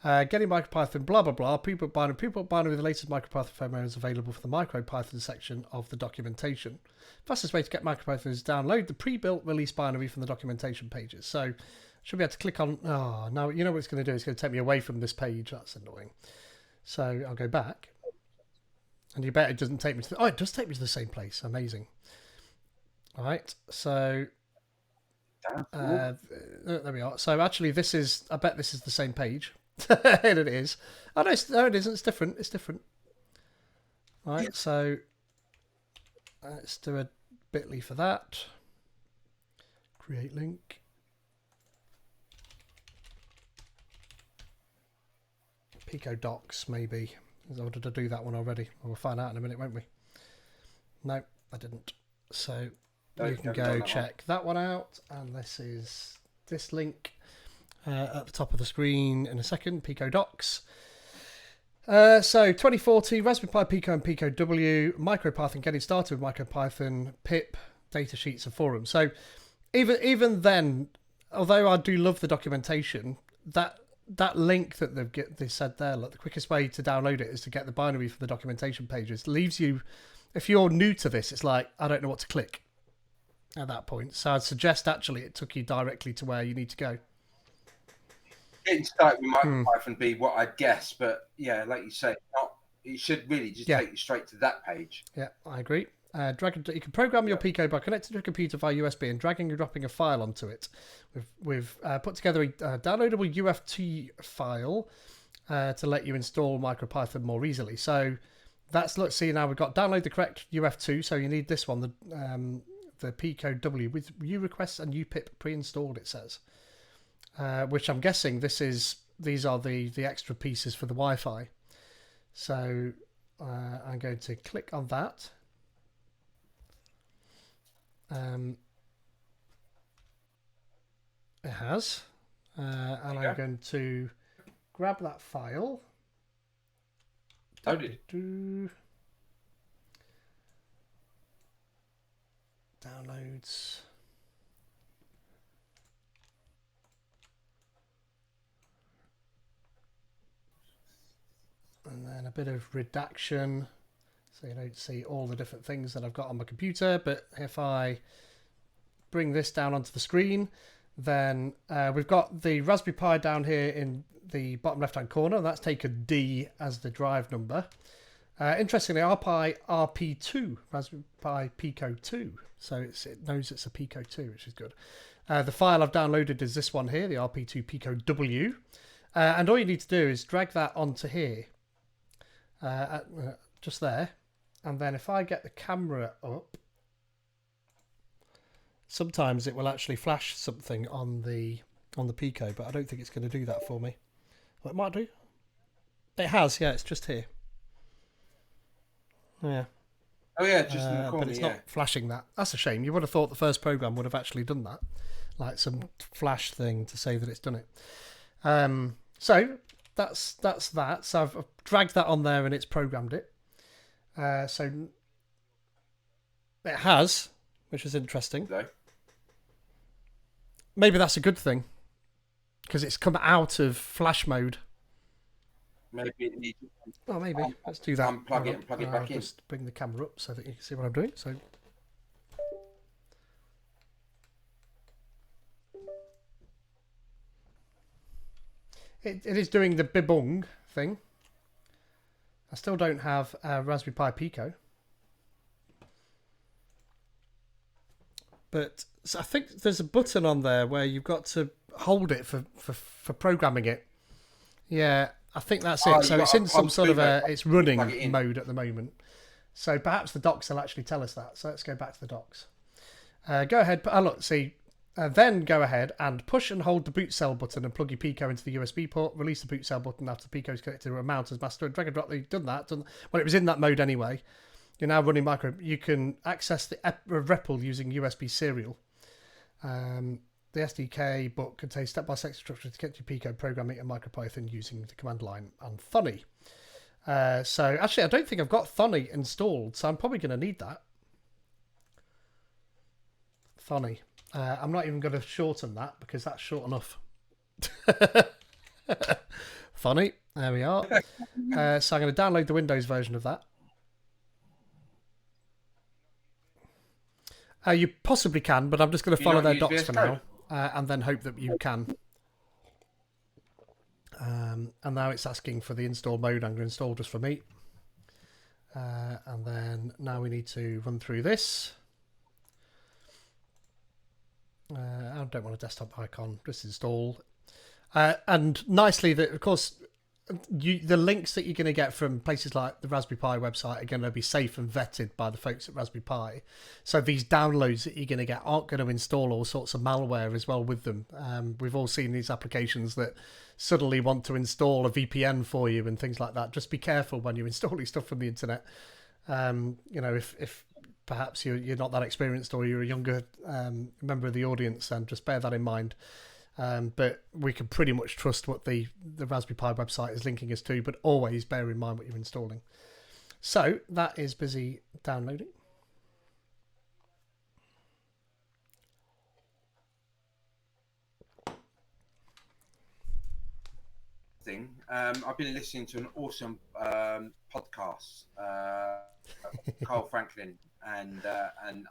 A: Getting MicroPython, blah, blah, blah. Pre-built binary, the latest MicroPython firmware is available for the MicroPython section of the documentation. Fastest way to get MicroPython is download the pre-built release binary from the documentation pages. So, should be able to click on... Oh, now you know what it's going to do. It's going to take me away from this page. That's annoying. So, I'll go back. And you bet it doesn't take me to... Oh, it does take me to the same place. Amazing. All right, so... there we are. So, actually, this is... I bet this is the same page. And it is. Oh, no, it isn't. It's different. It's different. All right, so... let's do a bit.ly for that. Create link. Pico docs, maybe. Or did I do that one already? We'll find out in a minute, won't we? No, I didn't. So you can go check that one out. And this is this link at the top of the screen in a second. Pico docs. So 2040 Raspberry Pi Pico and Pico W, MicroPython, getting started with MicroPython, pip, datasheets and forums. So even then, although I do love the documentation, that link that they said there, look, the quickest way to download it is to get the binary for the documentation pages. Leaves you, if you're new to this, it's like, I don't know what to click at that point. So I'd suggest actually it took you directly to where you need to go.
B: Getting started with MicroPython be what I'd guess, but yeah, like you say, it should really just take you straight to that page.
A: Yeah, I agree. You can program your Pico by connecting to a computer via USB and dragging and dropping a file onto it. We've put together a downloadable UFT file to let you install MicroPython more easily. So let's see now we've got download the correct UF2. So you need this one, the Pico W with U requests and UPIP pre-installed. It says, which I'm guessing these are the extra pieces for the Wi-Fi. So I'm going to click on that. It has, and I'm going to grab that file.
B: Loaded.
A: Downloads. And then a bit of redaction, so you don't see all the different things that I've got on my computer. But if I bring this down onto the screen, then we've got the Raspberry Pi down here in the bottom left-hand corner. That's taken D as the drive number. Interestingly, RPi RP2, Raspberry Pi Pico 2. So it knows it's a Pico 2, which is good. The file I've downloaded is this one here, the RP2 Pico W. And all you need to do is drag that onto here, just there. And then if I get the camera up, sometimes it will actually flash something on the Pico, but I don't think it's going to do that for me. Well, it might do. It has, yeah, it's just here. Yeah.
B: Oh yeah, just in the corner.
A: But it's not flashing that. That's a shame. You would have thought the first program would have actually done that, like some flash thing to say that it's done it. So that's that. So I've dragged that on there and it's programmed it. So it has, which is interesting.
B: No.
A: Maybe that's a good thing because it's come out of flash mode.
B: Maybe it needs.
A: Oh, maybe. Let's do that.
B: Unplug it and plug it back in.
A: Just bring the camera up so that you can see what I'm doing. So. It is doing the bibung thing. I still don't have a Raspberry Pi Pico. But so I think there's a button on there where you've got to hold it for programming it. Yeah, I think that's it. So it's in some sort of it's running mode at the moment. So perhaps the docs will actually tell us that. So let's go back to the docs. Go ahead. Look, see. Then go ahead and push and hold the boot cell button and plug your Pico into the USB port. Release the boot cell button after the Pico is connected to a mount as master. And drag and drop. You've done that. Well, it was in that mode anyway. You're now running micro. You can access the REPL using USB serial. The SDK book contains step-by-step instructions to get your Pico programming and MicroPython using the command line and Thunny. So actually, I don't think I've got Thunny installed, so I'm probably going to need that. Thunny. I'm not even going to shorten that because that's short enough. Funny. There we are. So I'm going to download the Windows version of that. You possibly can, but I'm just going to follow their docs for now, and then hope that you can. And now it's asking for the install mode. I'm going to install just for me. And then now we need to run through this. I don't want a desktop icon, just install. And nicely, that of course, the links that you're going to get from places like the Raspberry Pi website are going to be safe and vetted by the folks at Raspberry Pi. So these downloads that you're going to get aren't going to install all sorts of malware as well with them. We've all seen these applications that suddenly want to install a VPN for you and things like that. Just be careful when you're installing stuff from the internet. If perhaps you're not that experienced or you're a younger member of the audience, then just bear that in mind. But we can pretty much trust what the Raspberry Pi website is linking us to, but always bear in mind what you're installing. So that is busy downloading.
B: I've been listening to an awesome podcast. Carl Franklin and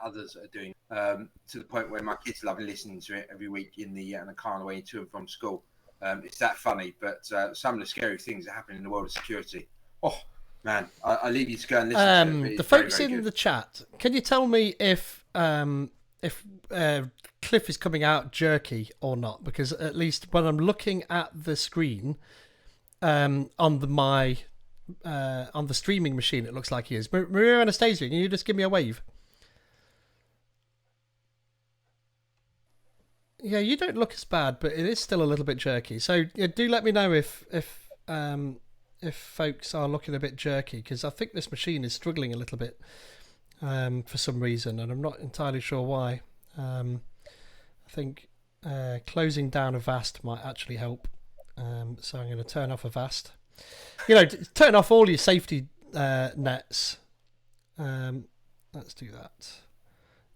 B: others are doing to the point where my kids love listening to it every week in the car on the way to and from school. It's that funny, but some of the scary things that happen in the world of security. Oh man, I leave you to go and listen to it.
A: The folks in the chat, can you tell me if Cliff is coming out jerky or not? Because at least when I'm looking at the screen on the streaming machine, it looks like he is. Maria-Anastasia, can you just give me a wave? Yeah, you don't look as bad, but it is still a little bit jerky. So do let me know if folks are looking a bit jerky, because I think this machine is struggling a little bit for some reason, and I'm not entirely sure why. I think closing down Avast might actually help. So I'm going to turn off Avast. Turn off all your safety nets. Let's do that.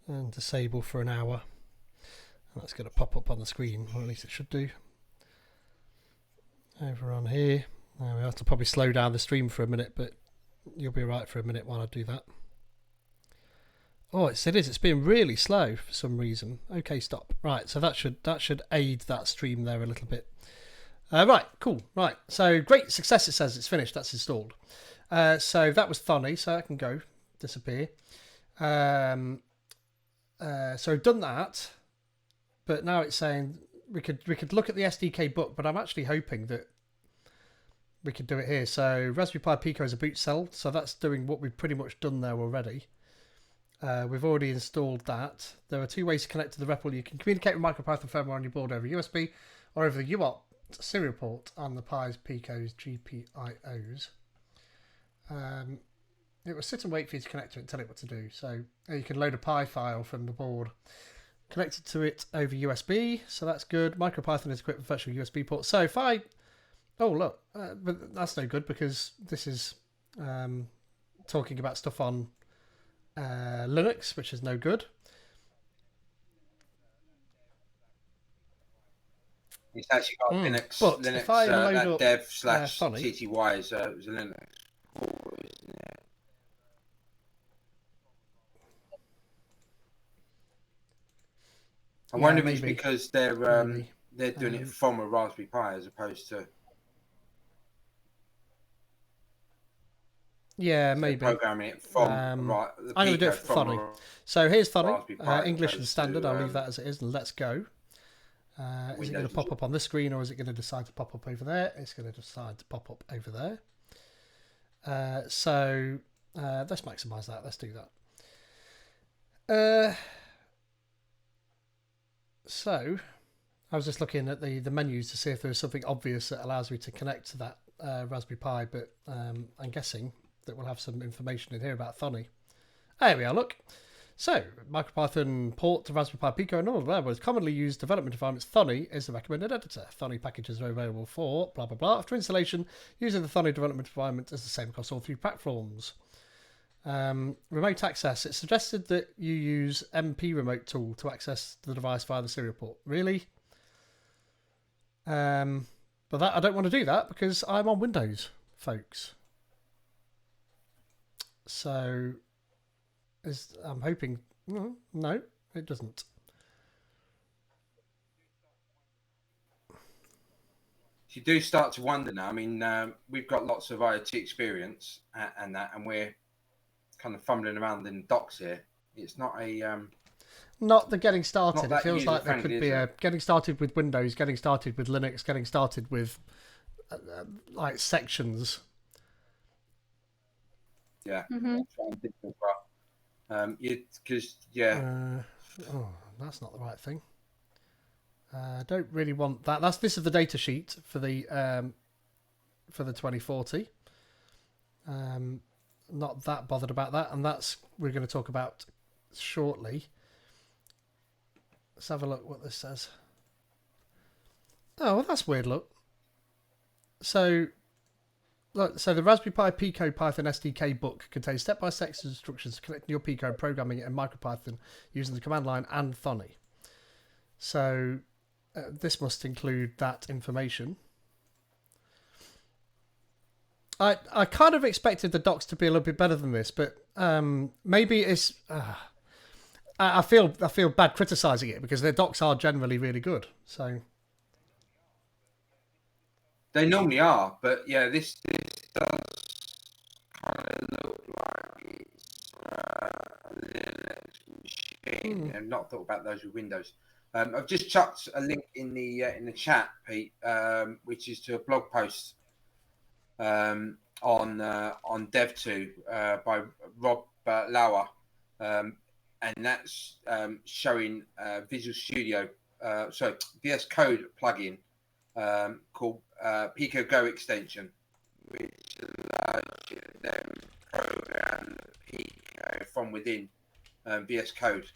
A: And disable for an hour. And that's going to pop up on the screen, or at least it should do. Over on here. Now we have to probably slow down the stream for a minute, but you'll be right for a minute while I do that. Oh, it is. It's being really slow for some reason. Okay, stop. Right, so that should aid that stream there a little bit. Right, cool. Right, so great success. It says it's finished. That's installed. So that was funny. So that can go disappear. So we've done that, but now it's saying we could look at the SDK book, but I'm actually hoping that we could do it here. So Raspberry Pi Pico is a boot cell, so that's doing what we've pretty much done there already. We've already installed that. There are two ways to connect to the REPL. You can communicate with MicroPython firmware on your board over USB or over the UART serial port on the Pi's Pico's GPIOs. It will sit and wait for you to connect to it and tell it what to do. So you can load a Pi file from the board, connect it to it over USB. So that's good. MicroPython is equipped with virtual USB ports. So if I... Oh, look. But that's no good because this is talking about stuff on Linux, which is no good.
B: It's actually got Linux.
A: But
B: Linux,
A: if I load up
B: dev/TTY is a Linux. I wonder if it's because they're doing it from a Raspberry Pi as opposed to.
A: Yeah, maybe.
B: Programming it from
A: I'm going to do it for funny. So here's funny. English and standard. I'll leave that as it is and let's go. Is it going to pop up on this screen or is it going to decide to pop up over there? It's going to decide to pop up over there. So let's maximize that. Let's do that. So I was just looking at the menus to see if there was something obvious that allows me to connect to that Raspberry Pi, but I'm guessing that we'll have some information in here about Thonny. There we are, look. So, MicroPython port to Raspberry Pi Pico and all of that was commonly used development environments. Thonny is the recommended editor. Thonny packages are available for blah blah blah. After installation, using the Thonny development environment is the same across all three platforms. Remote access. It's suggested that you use MP remote tool to access the device via the serial port. Really? But But I don't want to do that because I'm on Windows, folks. So I'm hoping... No, it doesn't.
B: You do start to wonder now. I mean, we've got lots of IoT experience and we're kind of fumbling around in docs here. It's not a...
A: Not the getting started. It feels like there could be a getting started with Windows, getting started with Linux, getting started with like sections.
B: Yeah.
C: Mm-hmm.
B: Because
A: That's not the right thing. I don't really want that. This is the data sheet for the 2040. Not that bothered about that, and we're going to talk about shortly. Let's have a look what this says. Oh, well, that's weird. Look. So the Raspberry Pi Pico Python SDK book contains step-by-step instructions for connecting your Pico and programming it in MicroPython using the command line and Thonny. So this must include that information. I kind of expected the docs to be a little bit better than this, but maybe it's... I feel bad criticising it because their docs are generally really good. So
B: they normally are, but yeah, this does kind of look like it's a Linux machine. I've not thought about those with Windows. I've just chucked a link in the chat, Pete, which is to a blog post on Dev2 by Rob Lauer. And that's showing Visual Studio, VS Code plugin called Pico Go extension, which allows you to then program the Pico from within VS Code.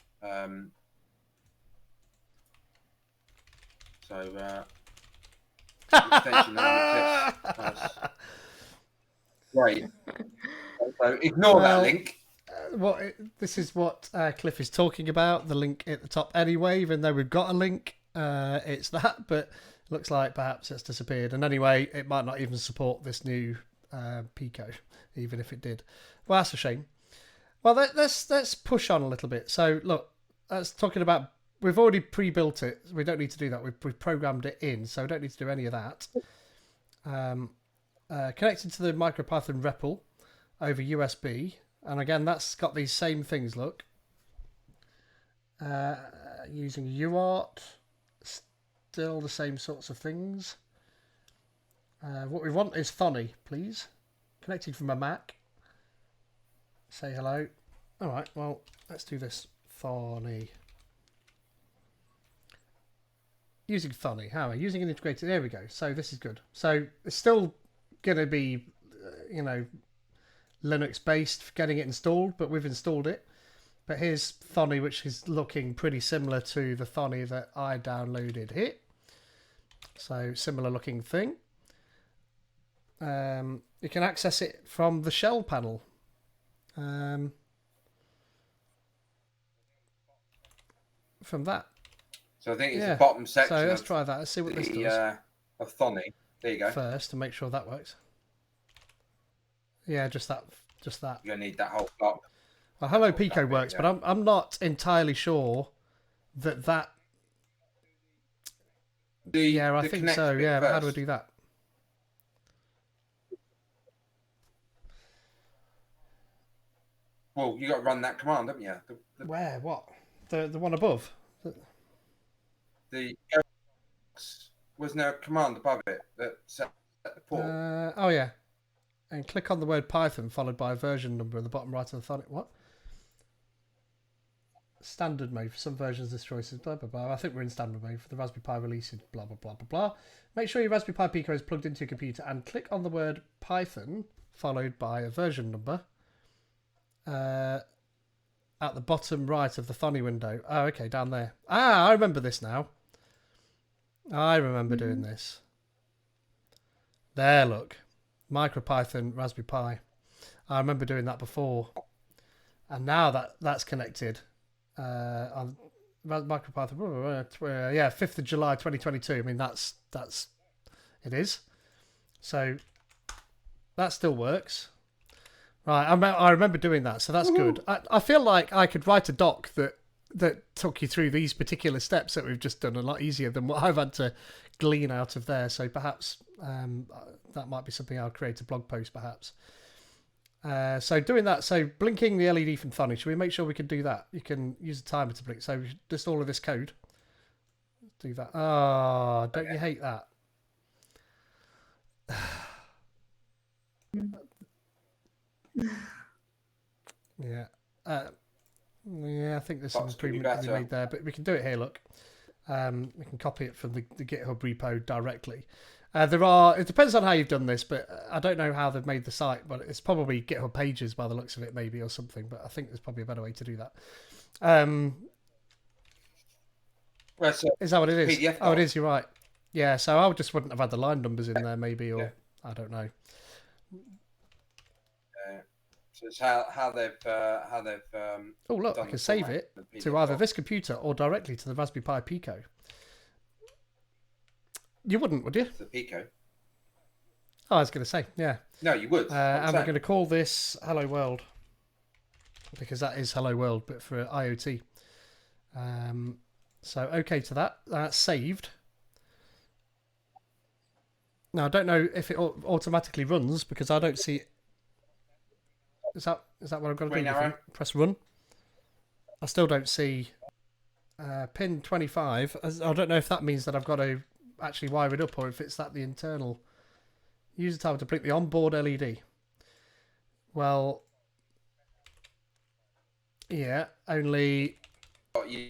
B: Extension doesn't exist. Right. So ignore that link.
A: This is what Cliff is talking about, the link at the top anyway, even though we've got a link, it's that, but it looks like perhaps it's disappeared. And anyway, it might not even support this new Pico, even if it did. Well, that's a shame. Well, let's push on a little bit. So look, that's talking about, we've already pre-built it. We don't need to do that. We've programmed it in, so we don't need to do any of that. Connected to the MicroPython REPL over USB. And again, that's got these same things, look. Using UART, still the same sorts of things. What we want is Thonny, please. Connecting from a Mac. Say hello. All right, well, let's do this. Thonny. Using Thonny. How are we? Using an integrated... There we go. So this is good. So it's still going to be, Linux based, getting it installed, but we've installed it. But here's Thonny, which is looking pretty similar to the Thonny that I downloaded here. So similar looking thing. You can access it from the shell panel. From that.
B: So I think it's the bottom section.
A: So let's try that. Let's see what this does.
B: Of Thonny. There you go.
A: First, to make sure that works. Yeah, just that.
B: You're gonna need that whole block.
A: Well, Hello Pico works, but I'm not entirely sure that. I think so. Yeah, but how do I do that?
B: Well, you got to run that command, haven't you?
A: Where? What? The one above?
B: Wasn't there a command above it that set the port?
A: Oh yeah. And click on the word Python followed by a version number at the bottom right of the Thonny. What? Standard mode for some versions. This choice is blah blah blah. I think we're in standard mode for the Raspberry Pi releases. Blah blah blah blah blah. Make sure your Raspberry Pi Pico is plugged into your computer and click on the word Python followed by a version number. At the bottom right of the Thonny window. Oh, okay, down there. I remember this now. I remember doing this. There, look. MicroPython Raspberry Pi. I remember doing that before. And now that's connected. On MicroPython, 5th of July 2022. I mean, that's It is. So that still works. Right, I remember doing that, so that's good. I feel like I could write a doc that took you through these particular steps that we've just done a lot easier than what I've had to glean out of there. So perhaps that might be something I'll create a blog post, perhaps. So doing that, so blinking the LED from Thonny, should we make sure we can do that? You can use a timer to blink. So just all of this code. Do that. Oh, don't you hate that? Yeah. Yeah, I think there's some improvement to be made there, but we can do it here, look. We can copy it from the GitHub repo directly. It depends on how you've done this, but I don't know how they've made the site, but it's probably GitHub Pages by the looks of it, maybe, or something, but I think there's probably a better way to do that. Is that what it is? PDF it is, you're right. Yeah, so I just wouldn't have had the line numbers in there, maybe, or I don't know.
B: So it's how they've
A: oh, look, I can save it to either this computer or directly to the Raspberry Pi Pico. You wouldn't, would you?
B: The Pico.
A: Oh, I was going to say, yeah.
B: No, you would.
A: And we're going to call this Hello World, because that is Hello World, but for IoT. So, okay to that. That's saved. Now, I don't know if it automatically runs, because I don't see... Is that what I've got to do? Press run. I still don't see pin 25. I don't know if that means that I've got to actually wire it up, or if it's the internal. Use the timer to blink the onboard LED. Well, yeah, only...
B: You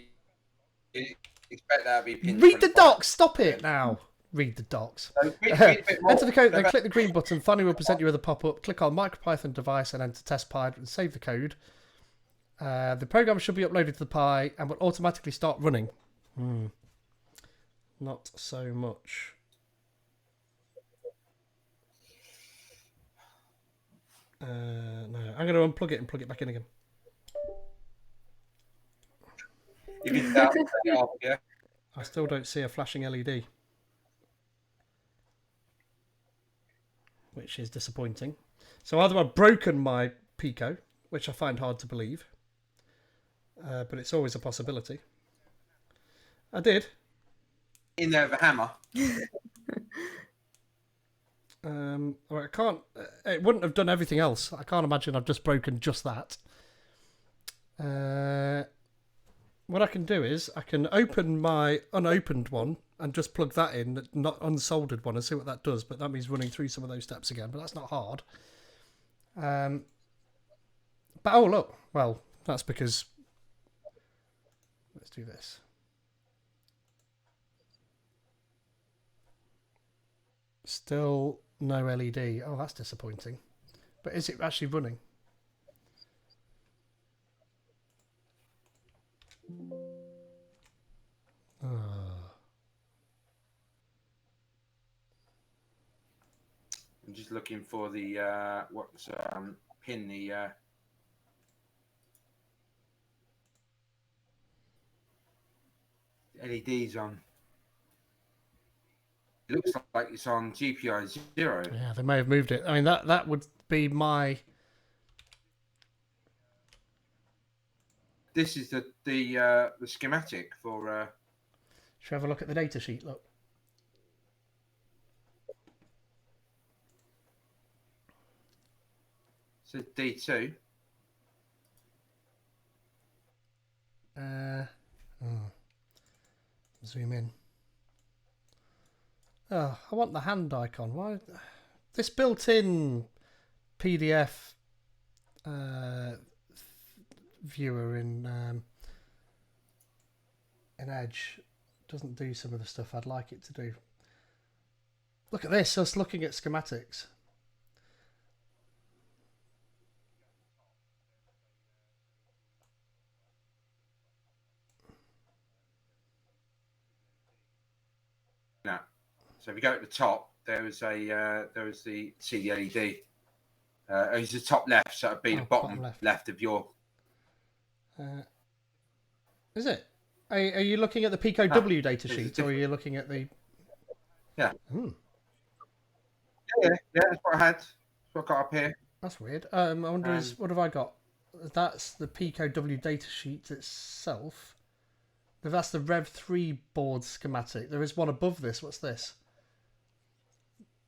B: expect that to be pin
A: Read
B: 25.
A: the docs! Stop it now! Read the docs.
B: So
A: enter the code, then click the green button. Thonny will present you with a pop-up. Click on MicroPython device and enter test Pi and save the code. The program should be uploaded to the Pi and will automatically start running. Not so much. No, I'm going to unplug it and plug it back in again.
B: If it's down, yeah.
A: I still don't see a flashing LED, which is disappointing. So either I've broken my Pico, which I find hard to believe, but it's always a possibility. I did.
B: In there with a hammer.
A: I can't. It wouldn't have done everything else. I can't imagine I've just broken just that. What I can do is I can open my unopened one and just plug that in, not unsoldered one, and see what that does. But that means running through some of those steps again. But that's not hard. But oh look, well that's because. Let's do this. Still no LED. Oh, that's disappointing. But is it actually running?
B: I'm just looking for the pin the LEDs on. It looks like it's on GPI 0.
A: Yeah, they may have moved it. I mean, that would be my...
B: This is the schematic for...
A: Should we have a look at the data sheet? Look.
B: So D2.
A: Zoom in. Oh, I want the hand icon. Why? This built-in PDF viewer in Edge doesn't do some of the stuff I'd like it to do. Look at this, us looking at schematics.
B: No. So if you go at the top, there was the see the LED. It's the top left, so it'd be the bottom left of your.
A: Is it? Are you looking at the Pico W data sheet, or are you looking at the?
B: Yeah. Yeah, that's what I had. That's what I got up here.
A: That's weird. I wonder what have I got? That's the Pico W datasheet itself. That's the Rev 3 board schematic. There is one above this. What's this?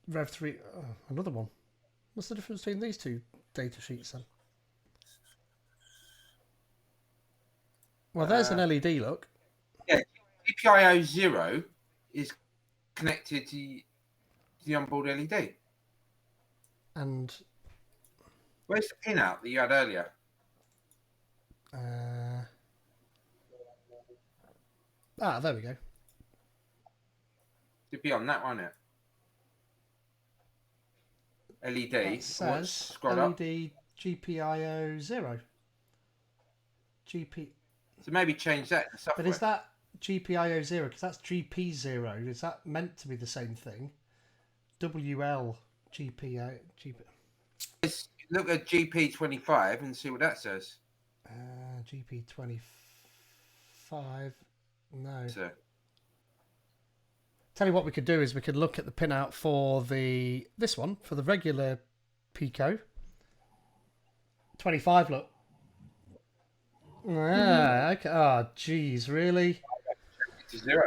A: Rev 3. Oh, another one. What's the difference between these two datasheets then? Well, there's an LED, look.
B: Yeah, GPIO 0 is connected to the onboard LED.
A: And
B: where's the pin out that you had earlier?
A: There we go.
B: It'd be on that, won't it? LED.
A: It says
B: scroll
A: LED
B: up.
A: GPIO 0. GP.
B: So maybe change that in software.
A: But is that GPIO 0? Because that's GP 0. Is that meant to be the same thing? WL GPIO.
B: Look at GP25 and see what that says.
A: GP25. No.
B: So.
A: Tell you what we could do is we could look at the pinout for this one, for the regular Pico. 25, look. Okay. Oh, geez, really?
B: To 0.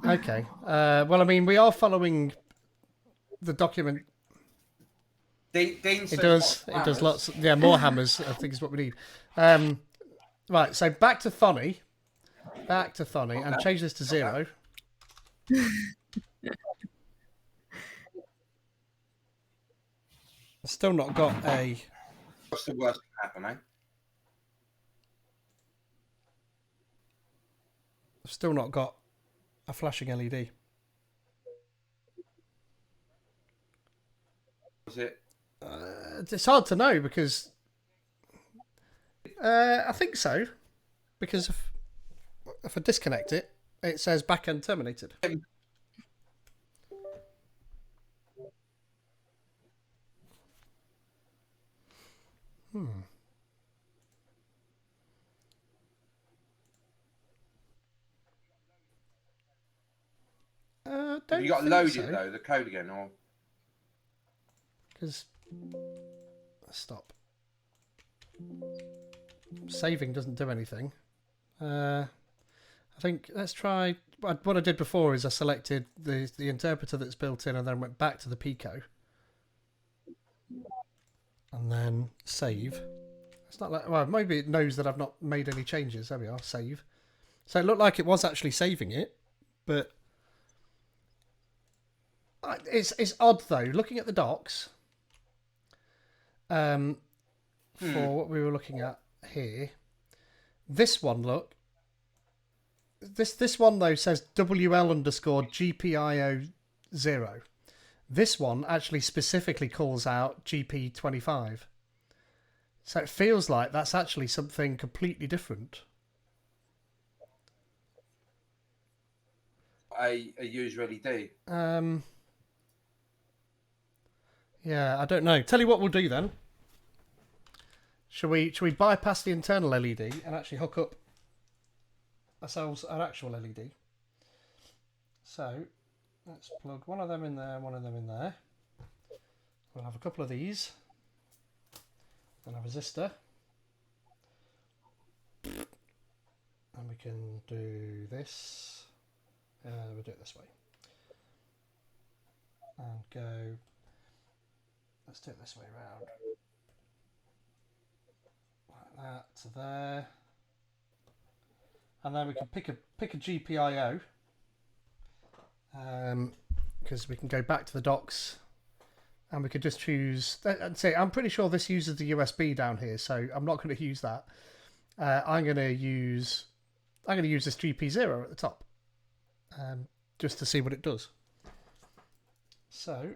A: Okay. Well, I mean, we are following the document.
B: Dean
A: it does lots. Yeah, more hammers, I think is what we need. Right, so back to Thonny. And change this to 0. I've still not got a...
B: What's the worst that can happen, eh?
A: I've still not got a flashing LED.
B: Was it?
A: It's hard to know because... I think so. Because if I disconnect it, it says backend terminated.
B: Have you got to load it though, the code again, or?
A: Because stop. Saving doesn't do anything. I think let's try. What I did before is I selected the interpreter that's built in and then went back to the Pico. And then save. It's not like, well, maybe it knows that I've not made any changes. There we are, save. So it looked like it was actually saving it, but it's odd though. Looking at the docs, for what we were looking at here, this one, look. This one though says WL_GPIO 0. This one actually specifically calls out GP25. So it feels like that's actually something completely different.
B: A user LED.
A: Yeah, I don't know. Tell you what we'll do then. Shall we bypass the internal LED and actually hook up ourselves an actual LED? So let's plug one of them in there, one of them in there. We'll have a couple of these. And a resistor. And we can do this. We'll do it this way. And go. Let's do it this way around. Like that to there. And then we can pick a GPIO. Because we can go back to the docks. And we could just choose. And say, I'm pretty sure this uses the USB down here, so I'm not going to use that. I'm going to use this GP0 at the top, just to see what it does. So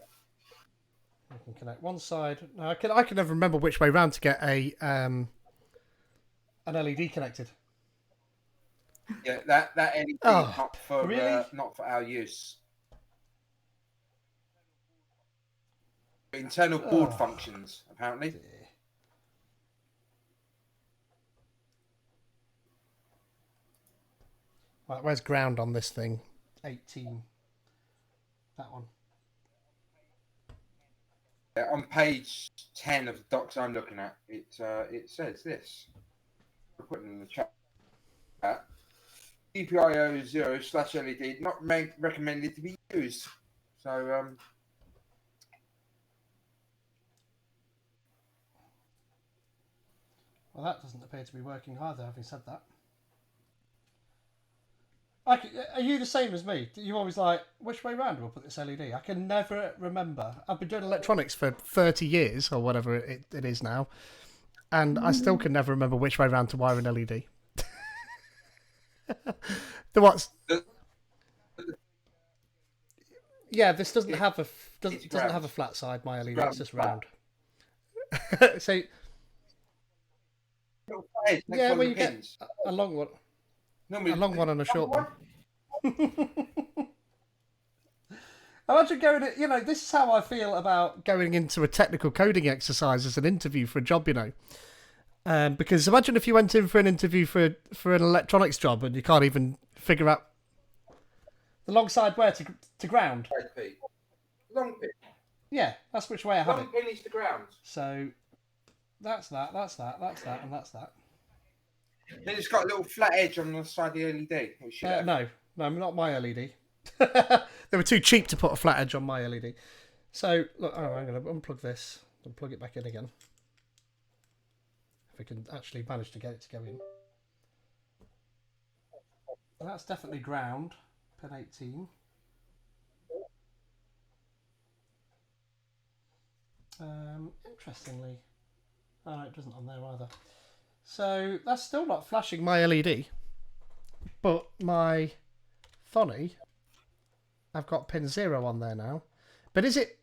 A: we can connect one side. Now I can never remember which way round to get an LED connected.
B: Yeah, that LED not for
A: really?
B: Not for our use. Internal board functions, apparently.
A: Right, where's ground on this thing? 18. That one.
B: On page 10 of the docs I'm looking at, it says this. I'll put it in the chat. GPIO 0/LED not recommended to be used. So
A: well, that doesn't appear to be working either, having said that. Are you the same as me? You always like, which way round do I put this LED? I can never remember. I've been doing electronics for 30 years, or whatever it is now, and I still can never remember which way round to wire an LED. Yeah, this doesn't have a flat side, my LED, it's just round. So yeah, well, you get a long one. A long one and a short one. Imagine going, this is how I feel about going into a technical coding exercise as an interview for a job, because imagine if you went in for an interview for an electronics job and you can't even figure out the long side where to ground.
B: Long pin.
A: Yeah, that's which way I have it.
B: Long pin is to ground.
A: So that's that, and that's that.
B: Then it's got a little flat edge on the side of the LED.
A: No, not my LED. They were too cheap to put a flat edge on my LED. So, look, I'm going to unplug this and plug it back in again. If we can actually manage to get it to go in. And that's definitely ground, pin 18. Interestingly, no, it doesn't on there either. So that's still not flashing my LED, but my funny, I've got pin 0 on there now. But is it?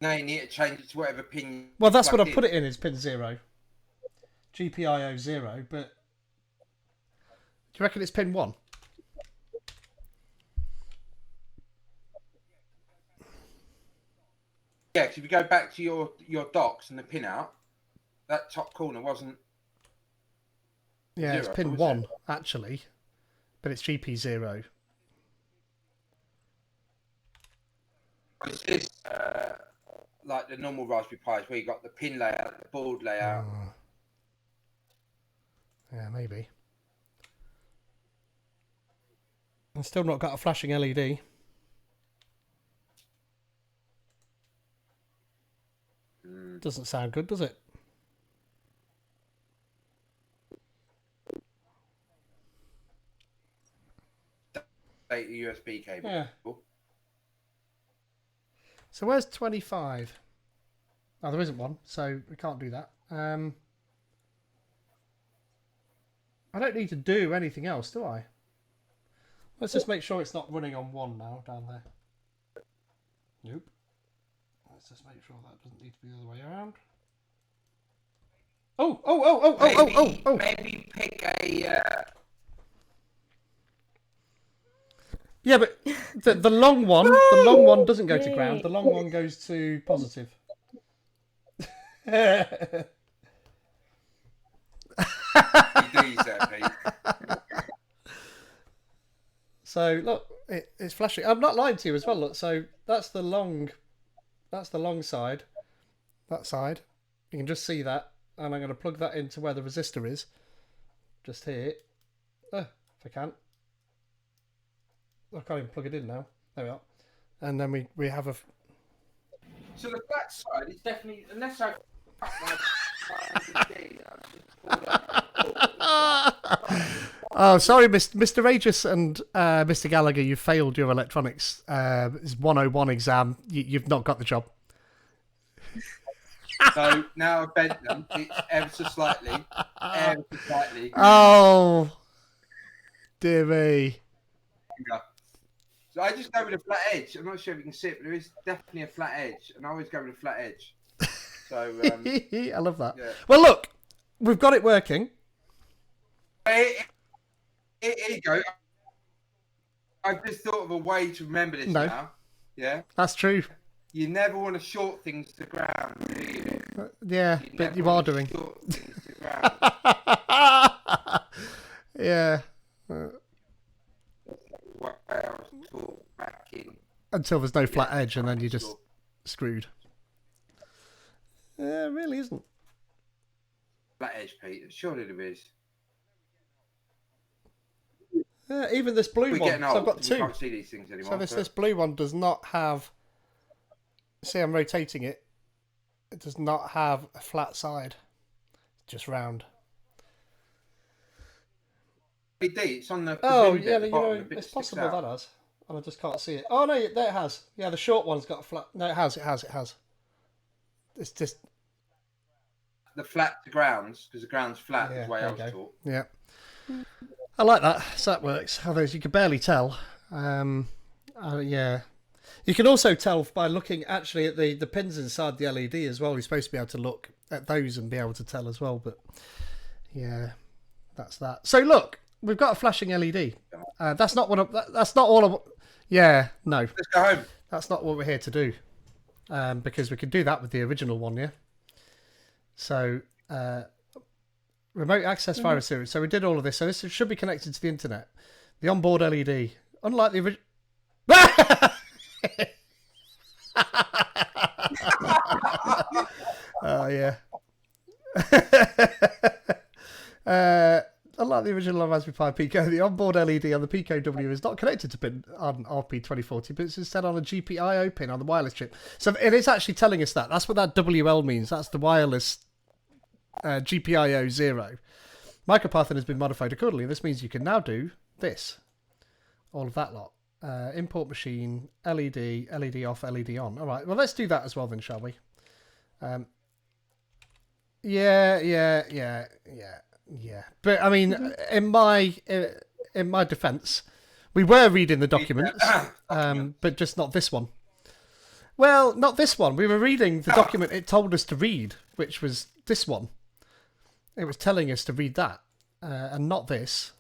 B: No, you need to change it to whatever pin.
A: Well, that's what I put it in, is pin 0. GPIO 0, but do you reckon it's pin 1?
B: Yeah, because if you go back to your docs and the pin out, that top corner wasn't.
A: Yeah, 0, it's pin 1 actually, but it's GP 0.
B: It's this, like the normal Raspberry Pis, where you got the pin layout, the board layout.
A: Yeah, maybe. I've still not got a flashing LED. Doesn't sound good, does it?
B: Take the USB cable.
A: Yeah. So where's 25? Oh, there isn't one, so we can't do that. I don't need to do anything else, do I? Let's just make sure it's not running on 1 now down there. Nope. Let's just make sure that doesn't need to be the other way around. Oh!
B: Maybe pick a.
A: Yeah, but the long one doesn't go to ground. The long one goes to positive.
B: You do use that, Pete.
A: So look, it's flashing. I'm not lying to you as well. Look, so that's the long side. That side, you can just see that, and I'm going to plug that into where the resistor is, just here. If I can. I can't even plug it in now. There we are. And then we have a.
B: So the flat side is definitely, unless I.
A: Oh, sorry, Mr. Aegis and Mr. Gallagher, you failed your electronics 101 exam. You've not got the job.
B: So now I've bent them, it's ever so slightly.
A: Oh, dear me.
B: So I just go with a flat edge. I'm not sure if you can see it, but there is definitely a flat edge, and I always go with a flat edge. So
A: I love that.
B: Yeah.
A: Well, look, we've got it working.
B: Here you go. I've just thought of a way to remember this now. Yeah,
A: that's true.
B: You never want to short things to ground, do you?
A: Yeah, but you are doing.
B: Short things to ground.
A: Yeah.
B: What I was taught back in.
A: Until there's no flat edge, and then you just. screwed. Yeah, it really isn't.
B: Flat edge, Pete. Surely there is.
A: Yeah, even this blue
B: We're
A: one.
B: getting
A: So I've
B: old.
A: got
B: We
A: two.
B: can't see these things anymore.
A: So this blue one does not have. See, I'm rotating it. It does not have a flat side. Just round.
B: LED, it's on the
A: Oh,
B: bin bit
A: yeah,
B: at the
A: you
B: bottom,
A: know,
B: the bit
A: it's
B: that sticks
A: possible
B: out.
A: that has. And I just can't see it. Oh, no, there it has. Yeah, the short one's got a flat. No, it has. It's just.
B: The flat to grounds, because the ground's flat,
A: Yeah,
B: is the way
A: there
B: I
A: you
B: was
A: go.
B: taught.
A: Yeah. I like that. So that works. Although you can barely tell. Yeah. You can also tell by looking actually at the pins inside the LED as well. You're supposed to be able to look at those and be able to tell as well. But yeah, that's that. So look, we've got a flashing LED. That's not that's not all of. Yeah, no.
B: Let's go home.
A: That's not what we're here to do. Because we could do that with the original one, yeah. So remote access via a series. So we did all of this. So this should be connected to the internet. The onboard LED, unlike the original. Oh yeah. Unlike the original Raspberry Pi Pico, the onboard LED on the Pico W is not connected to pin on RP2040, but it's instead on a GPIO pin on the wireless chip. So it is actually telling us that. That's what that WL means. That's the wireless GPIO 0. MicroPython has been modified accordingly. This means you can now do this. All of that lot. Import machine, LED, LED off, LED on. All right, well, let's do that as well then, shall we? Yeah. But I mean, in my defence, we were reading the documents, but just not this one. Well, not this one. We were reading the document it told us to read, which was this one. It was telling us to read that, and not this.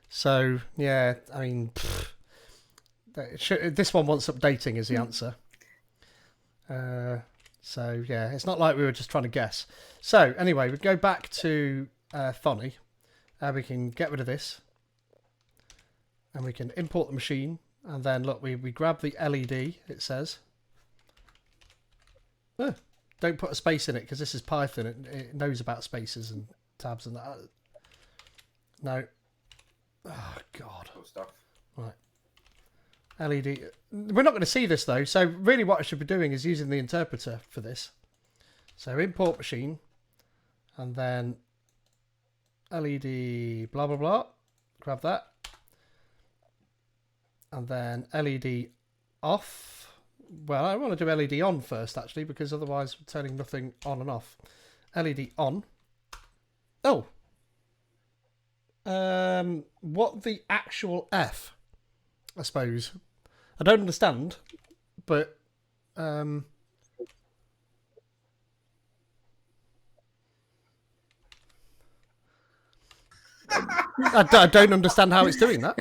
A: So yeah, I mean, this one wants updating is the answer. So yeah, it's not like we were just trying to guess. So anyway, we go back to Thonny. We can get rid of this, and we can import the machine. And then look, we grab the LED. It says, don't put a space in it because this is Python. It knows about spaces and tabs and that. No. Oh God.
B: Stuff.
A: Right. LED. We're not going to see this though. So really what I should be doing is using the interpreter for this. So import machine and then LED blah, blah, blah. Grab that. And then LED off. Well, I want to do LED on first actually because otherwise we're turning nothing on and off. LED on. Oh. What the actual F? I suppose. I don't understand, but I don't understand how it's doing that.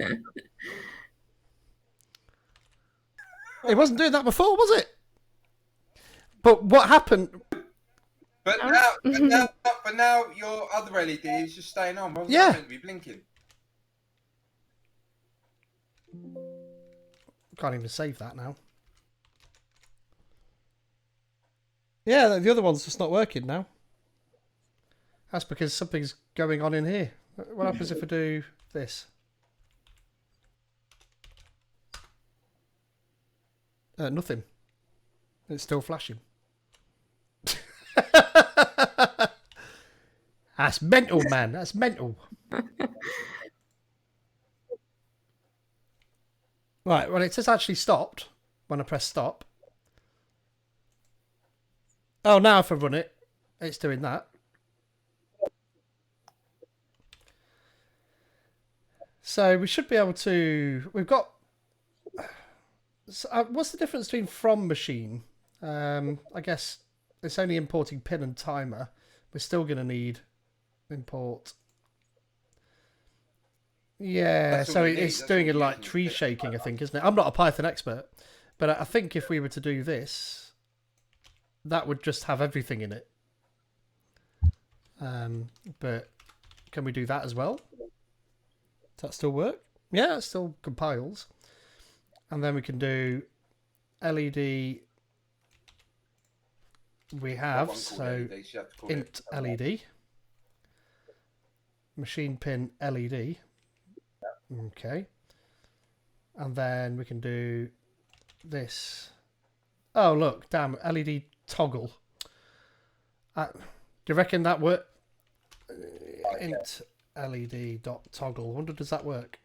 A: It wasn't doing that before, was it? But what happened?
B: But now your other LED is just staying on. Wasn't
A: Yeah.
B: it meant to be blinking?
A: Can't even save that now. Yeah, the other one's just not working now. That's because something's going on in here. What happens if I do this? Nothing. It's still flashing. That's mental, man. That's mental. Right, well, it says actually stopped when I press stop. Oh, now if I run it, it's doing that. So we should be able to... We've got... So, what's the difference between from machine? I guess it's only importing pin and timer. We're still going to need import... Yeah,
B: That's
A: so
B: all you need.
A: it's
B: That's
A: doing
B: all
A: it
B: you
A: like
B: need.
A: tree shaking, I think, isn't it? I'm not a Python expert, but I think if we were to do this, that would just have everything in it. But can we do that as well? Does that still work? Yeah, it still compiles. And then we can do LED we
B: Got
A: have,
B: one called
A: so
B: LED, so you have to call it
A: int LED, machine pin LED. Okay. And then we can do this. Oh, look, damn, LED toggle. Do you reckon that work? Int LED dot toggle. I wonder, does that work?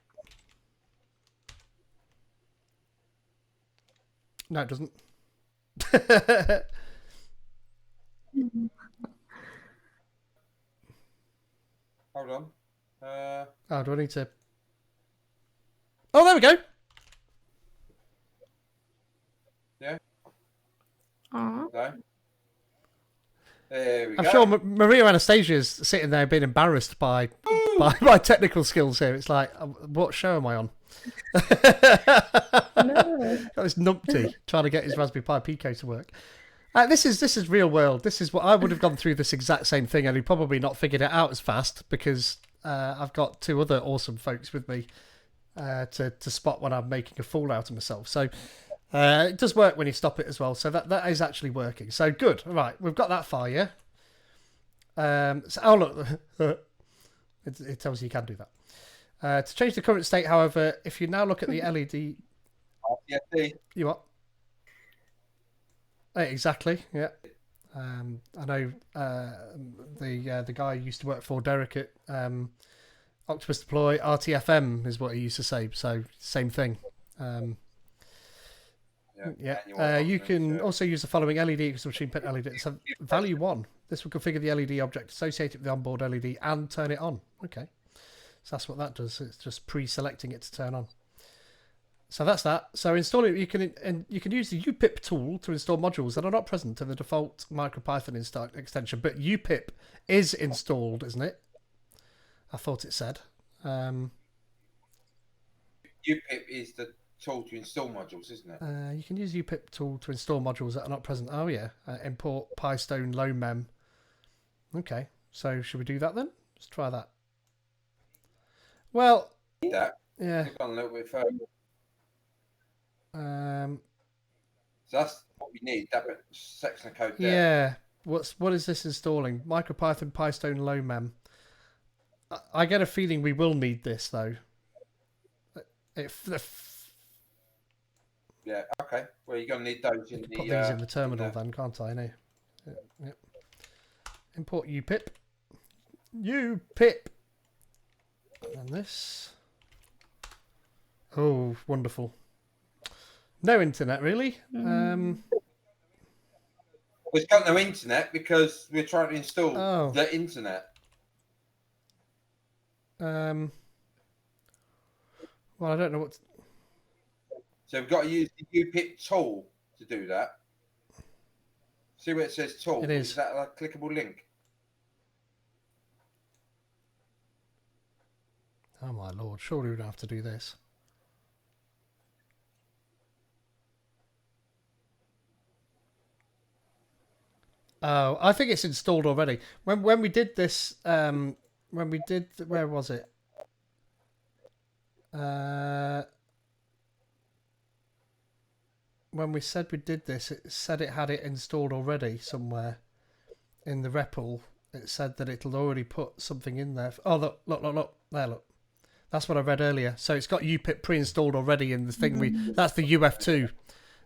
A: No, it doesn't.
B: Hold on.
A: Oh, do I need to? Oh, there we go.
B: Yeah.
C: Aw.
B: No. There we
A: I'm
B: go.
A: sure Maria-Anastasia is sitting there being embarrassed by my technical skills here. It's like, what show am I on?
C: No.
A: Got this numpty trying to get his Raspberry Pi Pico to work. This is real world. This is what I would have gone through this exact same thing, and he probably not figured it out as fast because I've got two other awesome folks with me to spot when I'm making a fool out of myself. So it does work when you stop it as well. So that is actually working. So good. All right, we've got that far, yeah. So, oh look, it tells you can do that. To change the current state, however, if you now look at the LED, you what? Exactly, yeah. I know the guy who used to work for Derek at Octopus Deploy, RTFM is what he used to say. So same thing. You can also use the following LED equals machine pin LED. So value 1. This will configure the LED object associated with the onboard LED and turn it on. Okay, so that's what that does. It's just pre-selecting it to turn on. So that's that. So installing, you can use the UPIP tool to install modules that are not present in the default MicroPython extension. But UPIP is installed, isn't it? I thought it said.
B: UPIP is the tool to install modules, isn't it?
A: You can use UPIP tool to install modules that are not present. Oh yeah, import Pystone low mem. Okay, so should we do that then? Let's try that. Well,
B: That.
A: yeah.
B: Click on a little bit further. So that's what we need. That section of code there.
A: Yeah. What is this installing? MicroPython Pystone low mem. I get a feeling we will need this though.
B: Yeah. Okay. Well, you're gonna need those in the.
A: Put these in the terminal then, can't I? No. Yep. Import UPIP. UPIP. And this. Oh, wonderful. No internet, really.
B: We've got no internet because we're trying to install the internet.
A: Well, I don't know what.
B: So we've got to use the UPIP tool to do that. See where it says tool?
A: It is.
B: Is that a clickable link?
A: Oh my lord! Surely we don't have to do this. Oh, I think it's installed already. When we did this, where was it? When we said we did this, it said it had it installed already somewhere in the REPL. It said that it'll already put something in there. Oh, look. There, look. That's what I read earlier. So it's got UPIP pre-installed already in the thing that's the UF2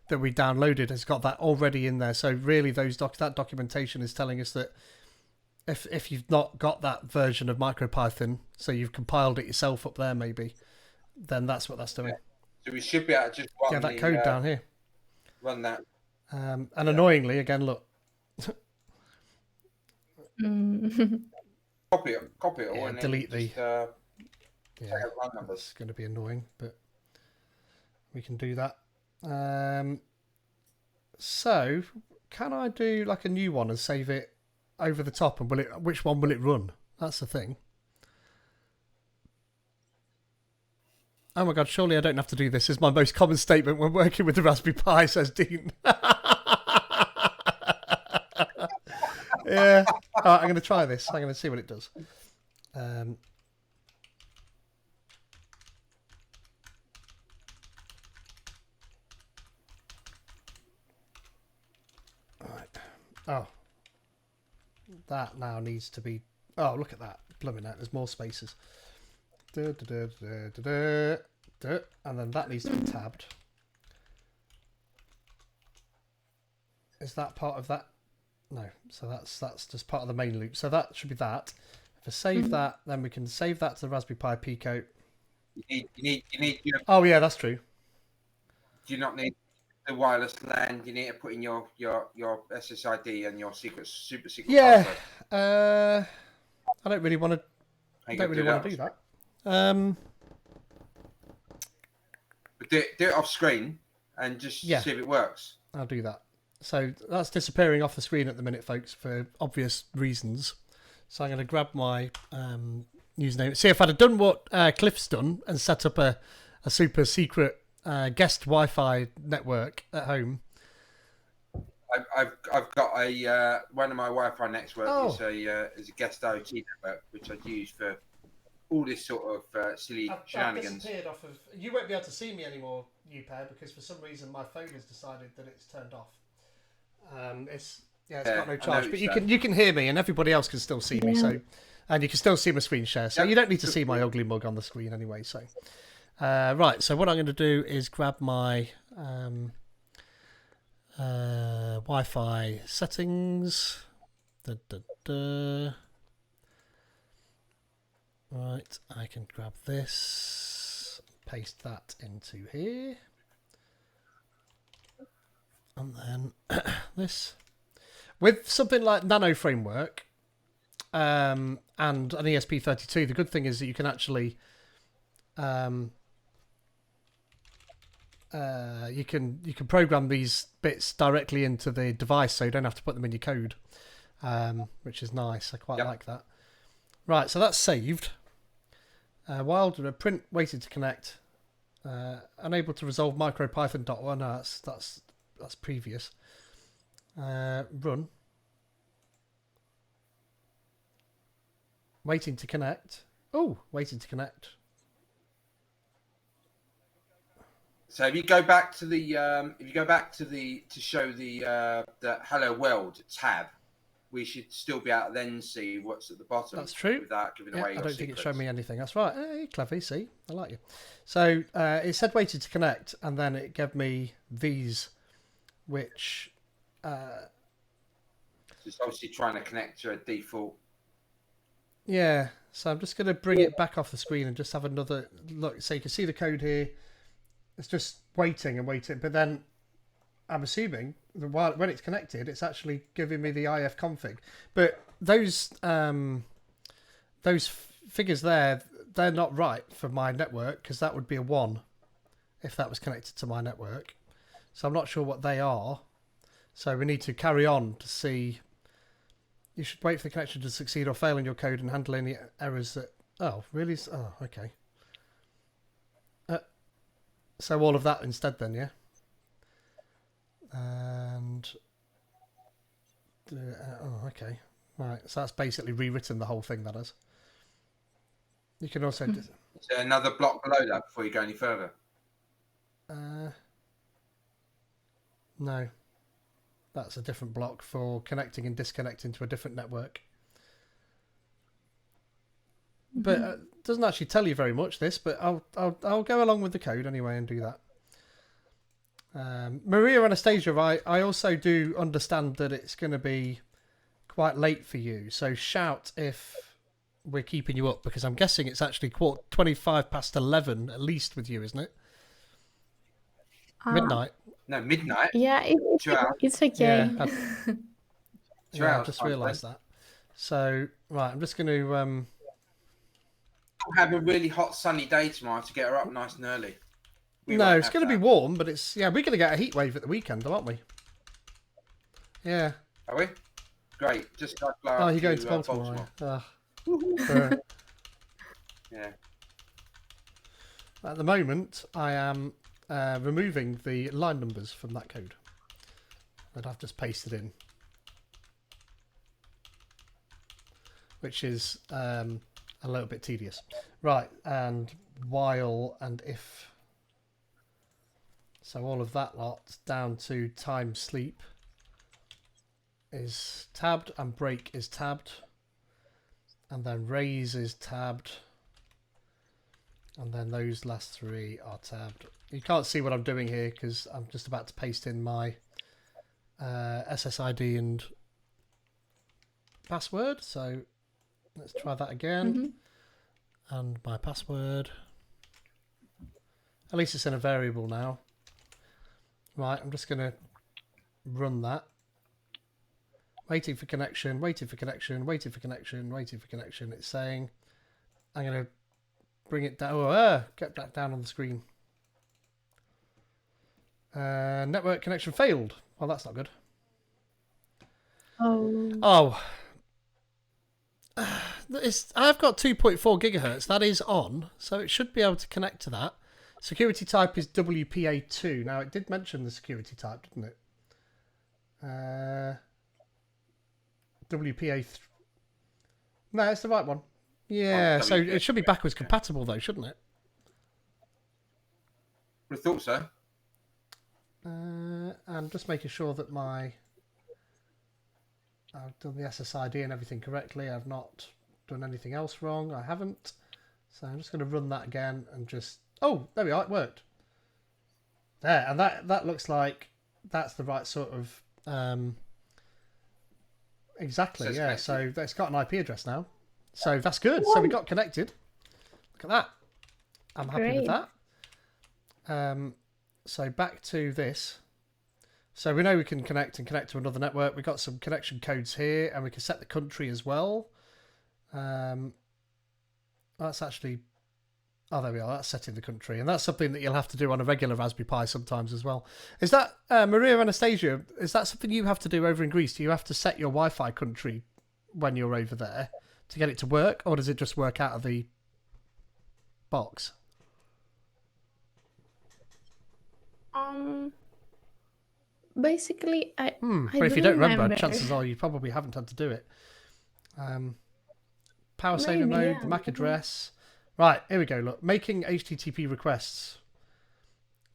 A: that we downloaded. It's got that already in there. So really that documentation is telling us that if you've not got that version of MicroPython, so you've compiled it yourself up there maybe, then that's what that's doing.
B: Yeah. So we should be able to just run
A: that code down here.
B: Run that.
A: And annoyingly, again, look.
B: Copy it all and
A: delete
B: then just, run numbers.
A: It's going to be annoying, but we can do that. So can I do like a new one and save it over the top, and which one will it run? That's the thing. Oh my god, surely I don't have to do this. Is my most common statement when working with the Raspberry Pi, says Dean. Yeah. All right, I'm going to try this. I'm going to see what it does. Oh, that now needs to be. Oh, look at that! Blooming out. There's more spaces. And then that needs to be tabbed. Is that part of that? No. So that's just part of the main loop. So that should be that. If I save that, then we can save that to the Raspberry Pi Pico.
B: You need.
A: Oh yeah, that's true.
B: Do you not need the wireless LAN? You need to put in your SSID and your super secret password.
A: I don't really want to. I don't really want to do that.
B: But do it off screen and just see if it works.
A: I'll do that. So that's disappearing off the screen at the minute, folks, for obvious reasons. So I'm going to grab my username. See, if I'd have done what Cliff's done and set up a super secret guest Wi-Fi network at home.
B: I've got a one of my Wi-Fi networks is a guest IoT network which I use for all this sort of silly shenanigans.
A: I've disappeared off of. You won't be able to see me anymore, UPair, because for some reason my phone has decided that it's turned off. It's got no charge, but you can hear me and everybody else can still see me. So, and you can still see my screen share. So you don't need to see my ugly mug on the screen anyway. So, right. So what I'm going to do is grab my Wi-Fi settings. Right, I can grab this, paste that into here, and then this. With something like Nano Framework and an ESP32, the good thing is that you can actually you can program these bits directly into the device, so you don't have to put them in your code, which is nice. I quite like that. Right, so that's saved. While print waited to connect, unable to resolve MicroPython.1. No, that's previous. Run. Waiting to connect. Oh, waiting to connect.
B: So if you go back to the to show the Hello World tab, we should still be able to then see what's at the bottom.
A: That's true.
B: Without giving away.
A: I don't think it showed me anything. That's right. Hey, clever. See, I like you. So it said waited to connect, and then it gave me these, which.
B: It's obviously trying to connect to a default.
A: Yeah. So I'm just going to bring it back off the screen and just have another look. So you can see the code here. It's just waiting and waiting, but then I'm assuming that when it's connected, it's actually giving me the IF config. But those figures there, they're not right for my network, because that would be a 1 if that was connected to my network. So I'm not sure what they are. So we need to carry on to see. You should wait for the connection to succeed or fail in your code and handle any errors that. Oh, really? Oh, okay. So all of that instead then, yeah? And... oh, okay. Right, so that's basically rewritten the whole thing, that is. You can also...
B: Is there another block below that before you go any further?
A: No. That's a different block for connecting and disconnecting to a different network. But it doesn't actually tell you very much, this, but I'll go along with the code anyway and do that. Maria-Anastasia, I also do understand that it's going to be quite late for you, so shout if we're keeping you up, because I'm guessing it's actually 11 at least with you, isn't it? Midnight.
B: No, midnight.
C: Yeah, it's okay.
A: Yeah, I just realised that. So, right, I'm just going to...
B: We'll have a really hot sunny day tomorrow to get her up nice and early.
A: No, it's going to be warm, but it's... Yeah, we're going to get a heat wave at the weekend, aren't we? Yeah.
B: Are we? Great. Just like
A: oh, you're going to Baltimore.
B: Yeah.
A: At the moment, I am removing the line numbers from that code that I've just pasted in, which is a little bit tedious. Right, and while and if. So all of that lot down to time sleep. is tabbed and break is tabbed. And then raise is tabbed. And then those last three are tabbed. You can't see what I'm doing here because I'm just about to paste in my SSID and password. So let's try that again. And my password. At least it's in a variable now. Right, I'm just going to run that. Waiting for connection, waiting for connection, waiting for connection, waiting for connection. It's saying I'm going to bring it down. Oh, get that down on the screen. Network connection failed. Well, that's not good. Oh. I've got 2.4 gigahertz. That is on, so it should be able to connect to that. Security type is WPA2. Now, it did mention the security type, didn't it? WPA3. No, it's the right one. Yeah, so it should be backwards compatible, though, shouldn't it?
B: I thought so.
A: I'm just making sure that I've done the SSID and everything correctly. I've not done anything else wrong. I haven't. So I'm just going to run that again and just... Oh, there we are. It worked. There, and that looks like that's the right sort of... Exactly, yeah. So it's got an IP address now. So that's good. So we got connected. Look at that. I'm happy with that. So back to this. So we know we can connect to another network. We've got some connection codes here, and we can set the country as well. That's actually... Oh, there we are. That's setting the country. And that's something that you'll have to do on a regular Raspberry Pi sometimes as well. Is that, Maria-Anastasia, is that something you have to do over in Greece? Do you have to set your Wi-Fi country when you're over there to get it to work? Or does it just work out of the box?
C: Basically, I
A: but if you don't remember, chances are you probably haven't had to do it. Power saver mode, the MAC address... Right, here we go. Look, making HTTP requests.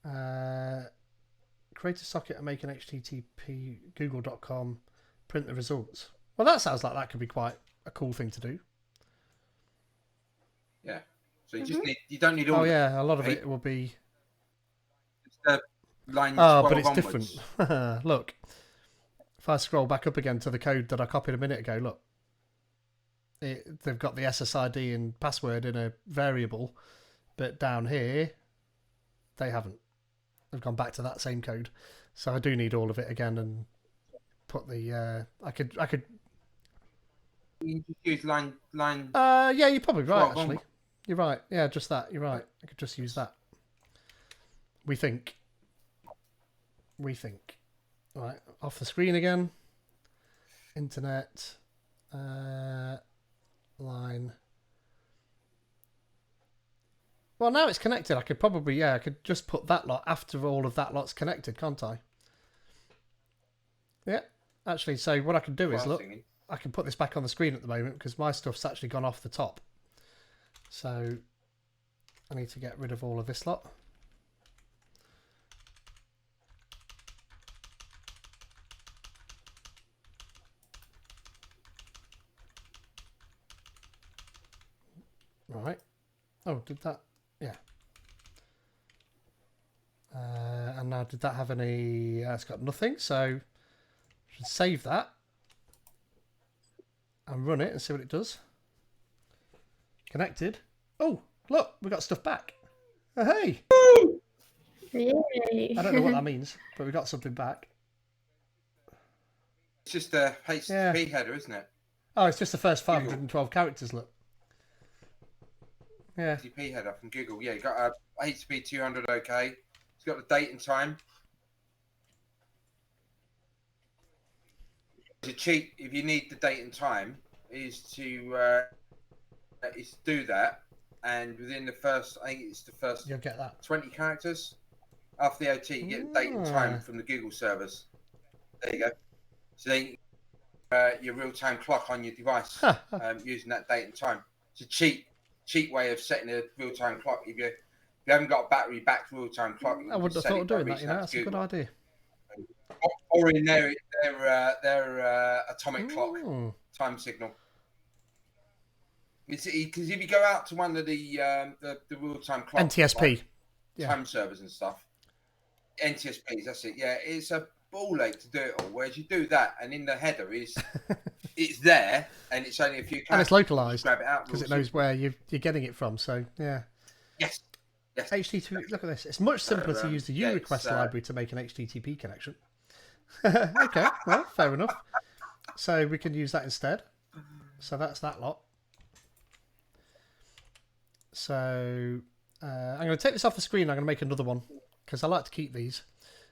A: Create a socket and make an HTTP google.com, print the results. Well, that sounds like that could be quite a cool thing to do.
B: Yeah. So you just need, you don't need all.
A: Oh yeah, a lot of it will be.
B: It's the line
A: but it's
B: onwards.
A: different. Look, if I scroll back up again to the code that I copied a minute ago, look. They've got the SSID and password in a variable, but down here they haven't. They've gone back to that same code, so I do need all of it again and put the. I could.
B: You just use line.
A: Yeah, you're probably right. Actually,
B: onward.
A: you're right. Yeah, just that. You're right. I could just use that. We think. Right, off the screen again. Internet. Line. Well, now it's connected. I could probably, I could just put that lot after all of that lot's connected, can't I? Yeah, actually, so what I can do is, look, I can put this back on the screen at the moment because my stuff's actually gone off the top. So I need to get rid of all of this lot. Right. Oh, did that? Yeah. And now, did that have any? It's got nothing. So, I should save that and run it and see what it does. Connected. Oh, look, we got stuff back. Oh, hey.
C: Yay.
A: I don't know what that means, but we got something back.
B: It's just a HTTP header, isn't it?
A: Oh, it's just the first 512 characters. Look. Yeah.
B: HTTP header from Google. Yeah, you got a HTTP 200 OK. It's got the date and time. To cheat, if you need the date and time, is to do that, and within the first, I think it's the first.
A: You'll get that
B: 20 characters after the OT. You get the date and time from the Google servers. There you go. So then your real-time clock on your device using that date and time. It's a cheat way of setting a real-time clock. If you haven't got a battery-backed real-time clock,
A: I wouldn't have thought of doing that. You know, that's a good idea.
B: Or in there, their atomic clock time signal. Because if you go out to one of the real-time clock
A: NTSP
B: time servers and stuff, NTSPs, that's it. Yeah, it's a ball ache to do it all. Whereas you do that, and in the header is it's there, and it's only a few.
A: And it's localized
B: grab it out
A: because it knows where you're getting it from. So yeah.
B: Yes.
A: HTTP. Look at this. It's much simpler to use the URequest library to make an HTTP connection. Okay, well, fair enough. So we can use that instead. So that's that lot. So I'm going to take this off the screen. I'm going to make another one because I like to keep these.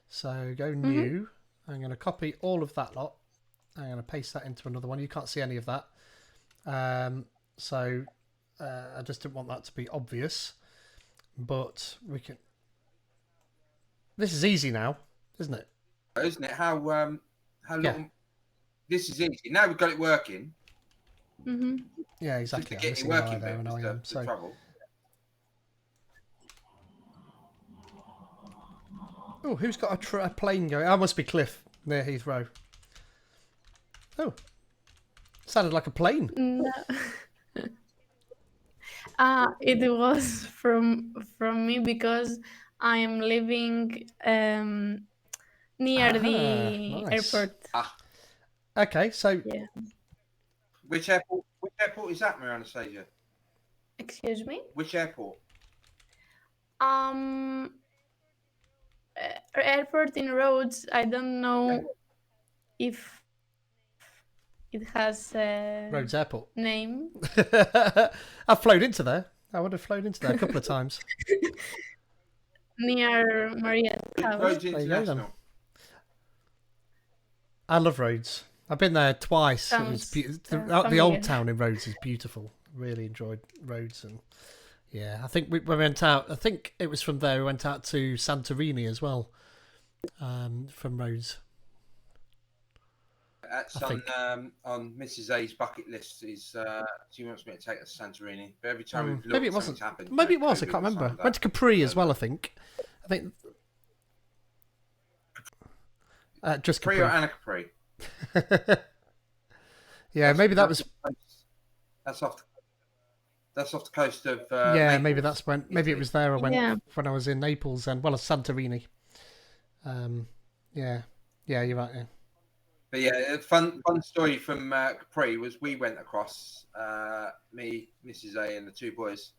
A: So go new. I'm going to copy all of that lot. I'm going to paste that into another one. You can't see any of that. So I just didn't want that to be obvious. But we can. This is easy now, isn't it?
B: Isn't it? How long? This is easy. Now we've got it working.
A: Yeah, exactly.
B: To get it working, there, the trouble.
A: Oh, who's got a plane going? Oh, must be Cliff near Heathrow. Oh, sounded like a plane.
C: No. It was from me because I am living near the airport.
A: Okay, so
C: yeah.
B: Which airport is that, Maria-Anastasia?
C: Excuse me?
B: Which airport?
C: Airport in Rhodes. I don't know if it has a
A: Rhodes Airport
C: name.
A: I've flown into there. I would have flown into there a couple of times.
C: Near Maria.
B: Rhodes International.
A: I love Rhodes. I've been there twice. It was the old town in Rhodes is beautiful. Really enjoyed Rhodes, and yeah, I think we went out. I think it was from there we went out to Santorini as well, from Rhodes.
B: That's on Mrs. A's bucket list. Is she wants me to take us to Santorini, but every time we've looked,
A: maybe it wasn't.
B: Happened.
A: Maybe it was. I can't remember. Went to Capri as well. I think. Just Capri.
B: Capri or Anna Capri.
A: Yeah, maybe that was.
B: That's off the coast of.
A: Yeah,
B: Naples.
A: maybe that's when. Maybe it was there I went when I was in Naples and Santorini. Yeah, you're right. Yeah.
B: But yeah, a fun story from Capri was we went across, me, Mrs. A, and the two boys,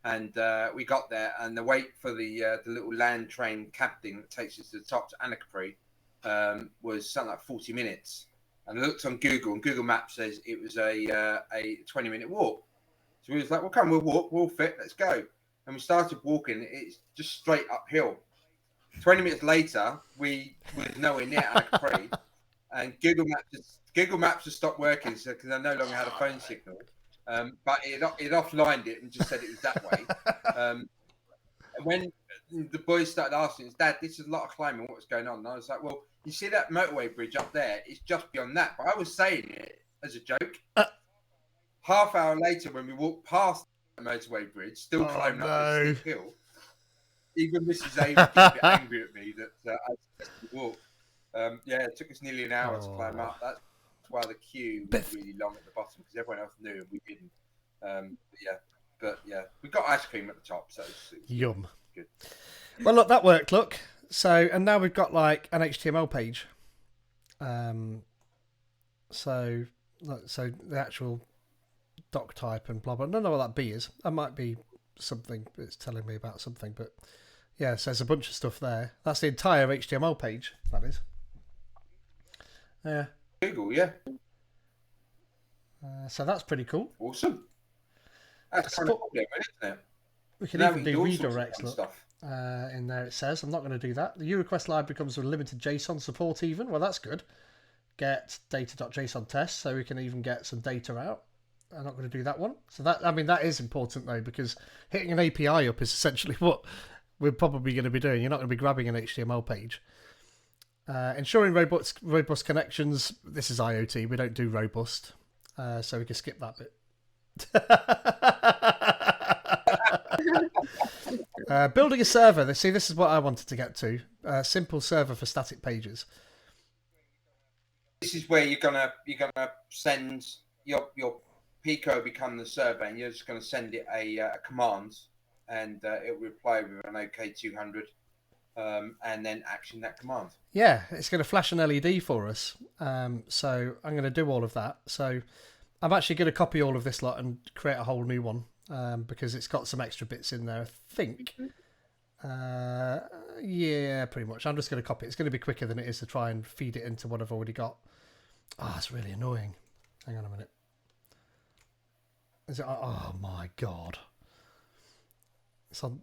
B: and we got there, and the wait for the little land train cab thing that takes us to the top to Anna Capri was something like 40 minutes. And I looked on Google, and Google Maps says it was a 20-minute walk. So we was like, well, come, we'll walk, we'll fit, let's go. And we started walking. It's just straight uphill. 20 minutes later, we were nowhere near Anna Capri. And Google Maps just stopped working because I no longer had a phone signal. But it offlined it and just said it was that way. And when the boys started asking, Dad, this is a lot of climbing, what's going on? And I was like, well, you see that motorway bridge up there? It's just beyond that. But I was saying it as a joke. Half hour later, when we walked past the motorway bridge, still climbing up this steep hill, even Mrs. A was a bit angry at me that I suggested we walk. Yeah, it took us nearly an hour to climb up. That's why the queue was really long at the bottom because everyone else knew and we didn't. But yeah, we got ice cream at the top, so it's
A: yum.
B: Good.
A: Well, look, that worked. Look, so and now we've got like an HTML page. So the actual doc type and blah blah. I don't know what that B is. That might be something. It's telling me about something, but yeah, so there's a bunch of stuff there. That's the entire HTML page. That is. Yeah.
B: Google, yeah.
A: So that's pretty cool.
B: Awesome. That's kind of popular, isn't it?
A: We can even do redirects. Look, in there it says. I'm not going to do that. The URequest library comes with limited JSON support even. Well, that's good. Get data.json test, so we can even get some data out. I'm not going to do that one. So that is important though, because hitting an API up is essentially what we're probably going to be doing. You're not going to be grabbing an HTML page. Ensuring robust connections. This is IoT. We don't do robust, so we can skip that bit. Building a server. See, this is what I wanted to get to. Simple server for static pages.
B: this is where you're gonna send your Pico become the server, and you're just gonna send it a command, and it will reply with an OK 200, and then action that command.
A: Yeah, it's going to flash an LED for us. So I'm going to do all of that. So I'm actually going to copy all of this lot and create a whole new one because it's got some extra bits in there, I think. Yeah, pretty much. I'm just going to copy it. It's going to be quicker than it is to try and feed it into what I've already got. Oh, it's really annoying. Hang on a minute. Is it? Oh my god. It's on.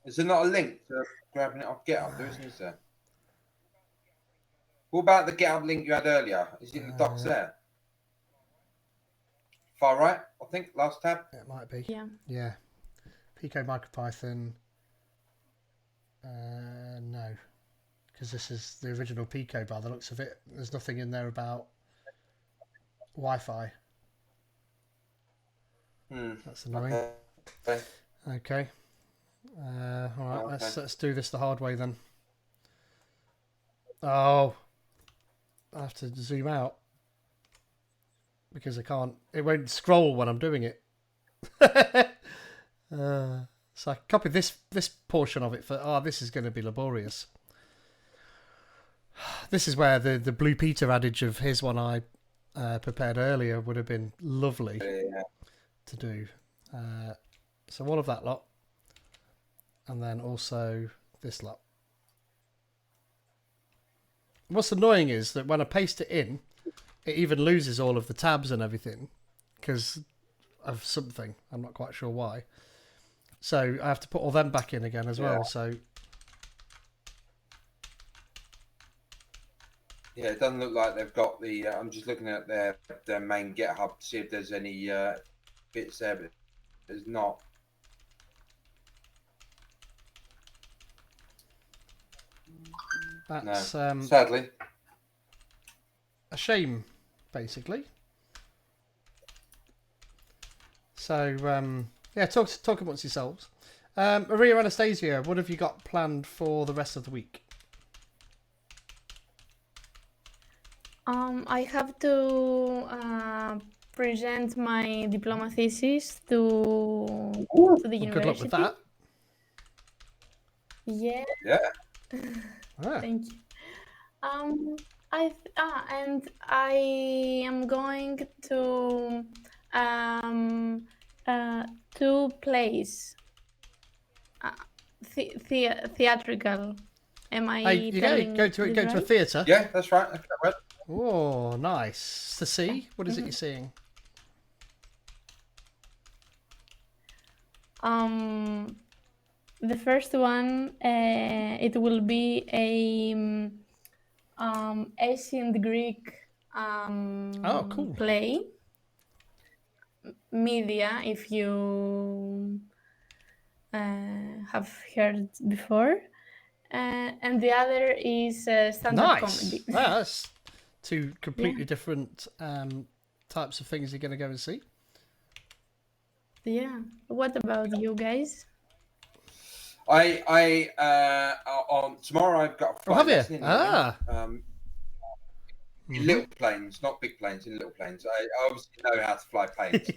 B: Is there not a link to grabbing it off GitHub? There isn't, is there? What about the GitHub link you had earlier? Is it in the docs there? Far right, I think, last tab.
A: It might be.
C: Yeah.
A: Yeah. Pico MicroPython. No. Because this is the original Pico by the looks of it. There's nothing in there about Wi-Fi. That's annoying. Okay. All right, let's do this the hard way then. Oh, I have to zoom out because I can't. It won't scroll when I'm doing it. So I copy this portion of it for. Oh, this is going to be laborious. This is where the Blue Peter adage of his one I prepared earlier would have been lovely to do. So all of that lot. And then also this lot. What's annoying is that when I paste it in, it even loses all of the tabs and everything because of something. I'm not quite sure why. So I have to put all them back in again as well. So
B: yeah, it doesn't look like they've got the. I'm just looking at their main GitHub to see if there's any bits there, but there's not.
A: That's
B: sadly
A: a shame, basically. So yeah, talk amongst yourselves. Maria-Anastasia, what have you got planned for the rest of the week?
C: I have to present my diploma thesis to the university.
A: Good luck with that.
C: Yeah. Thank you. And I am going to two plays, theatrical. Am I?
A: You go to a theatre?
B: Yeah, that's right.
A: Oh, nice to see. What is it you're seeing?
C: The first one, it will be a ancient Greek
A: cool.
C: play. Media, if you have heard before. And the other is stand-up comedy.
A: That's two completely different types of things you're going to go and see.
C: Yeah. What about you guys?
B: On tomorrow I've got a flight lesson in little planes, not big planes, in little planes. I obviously know how to fly planes.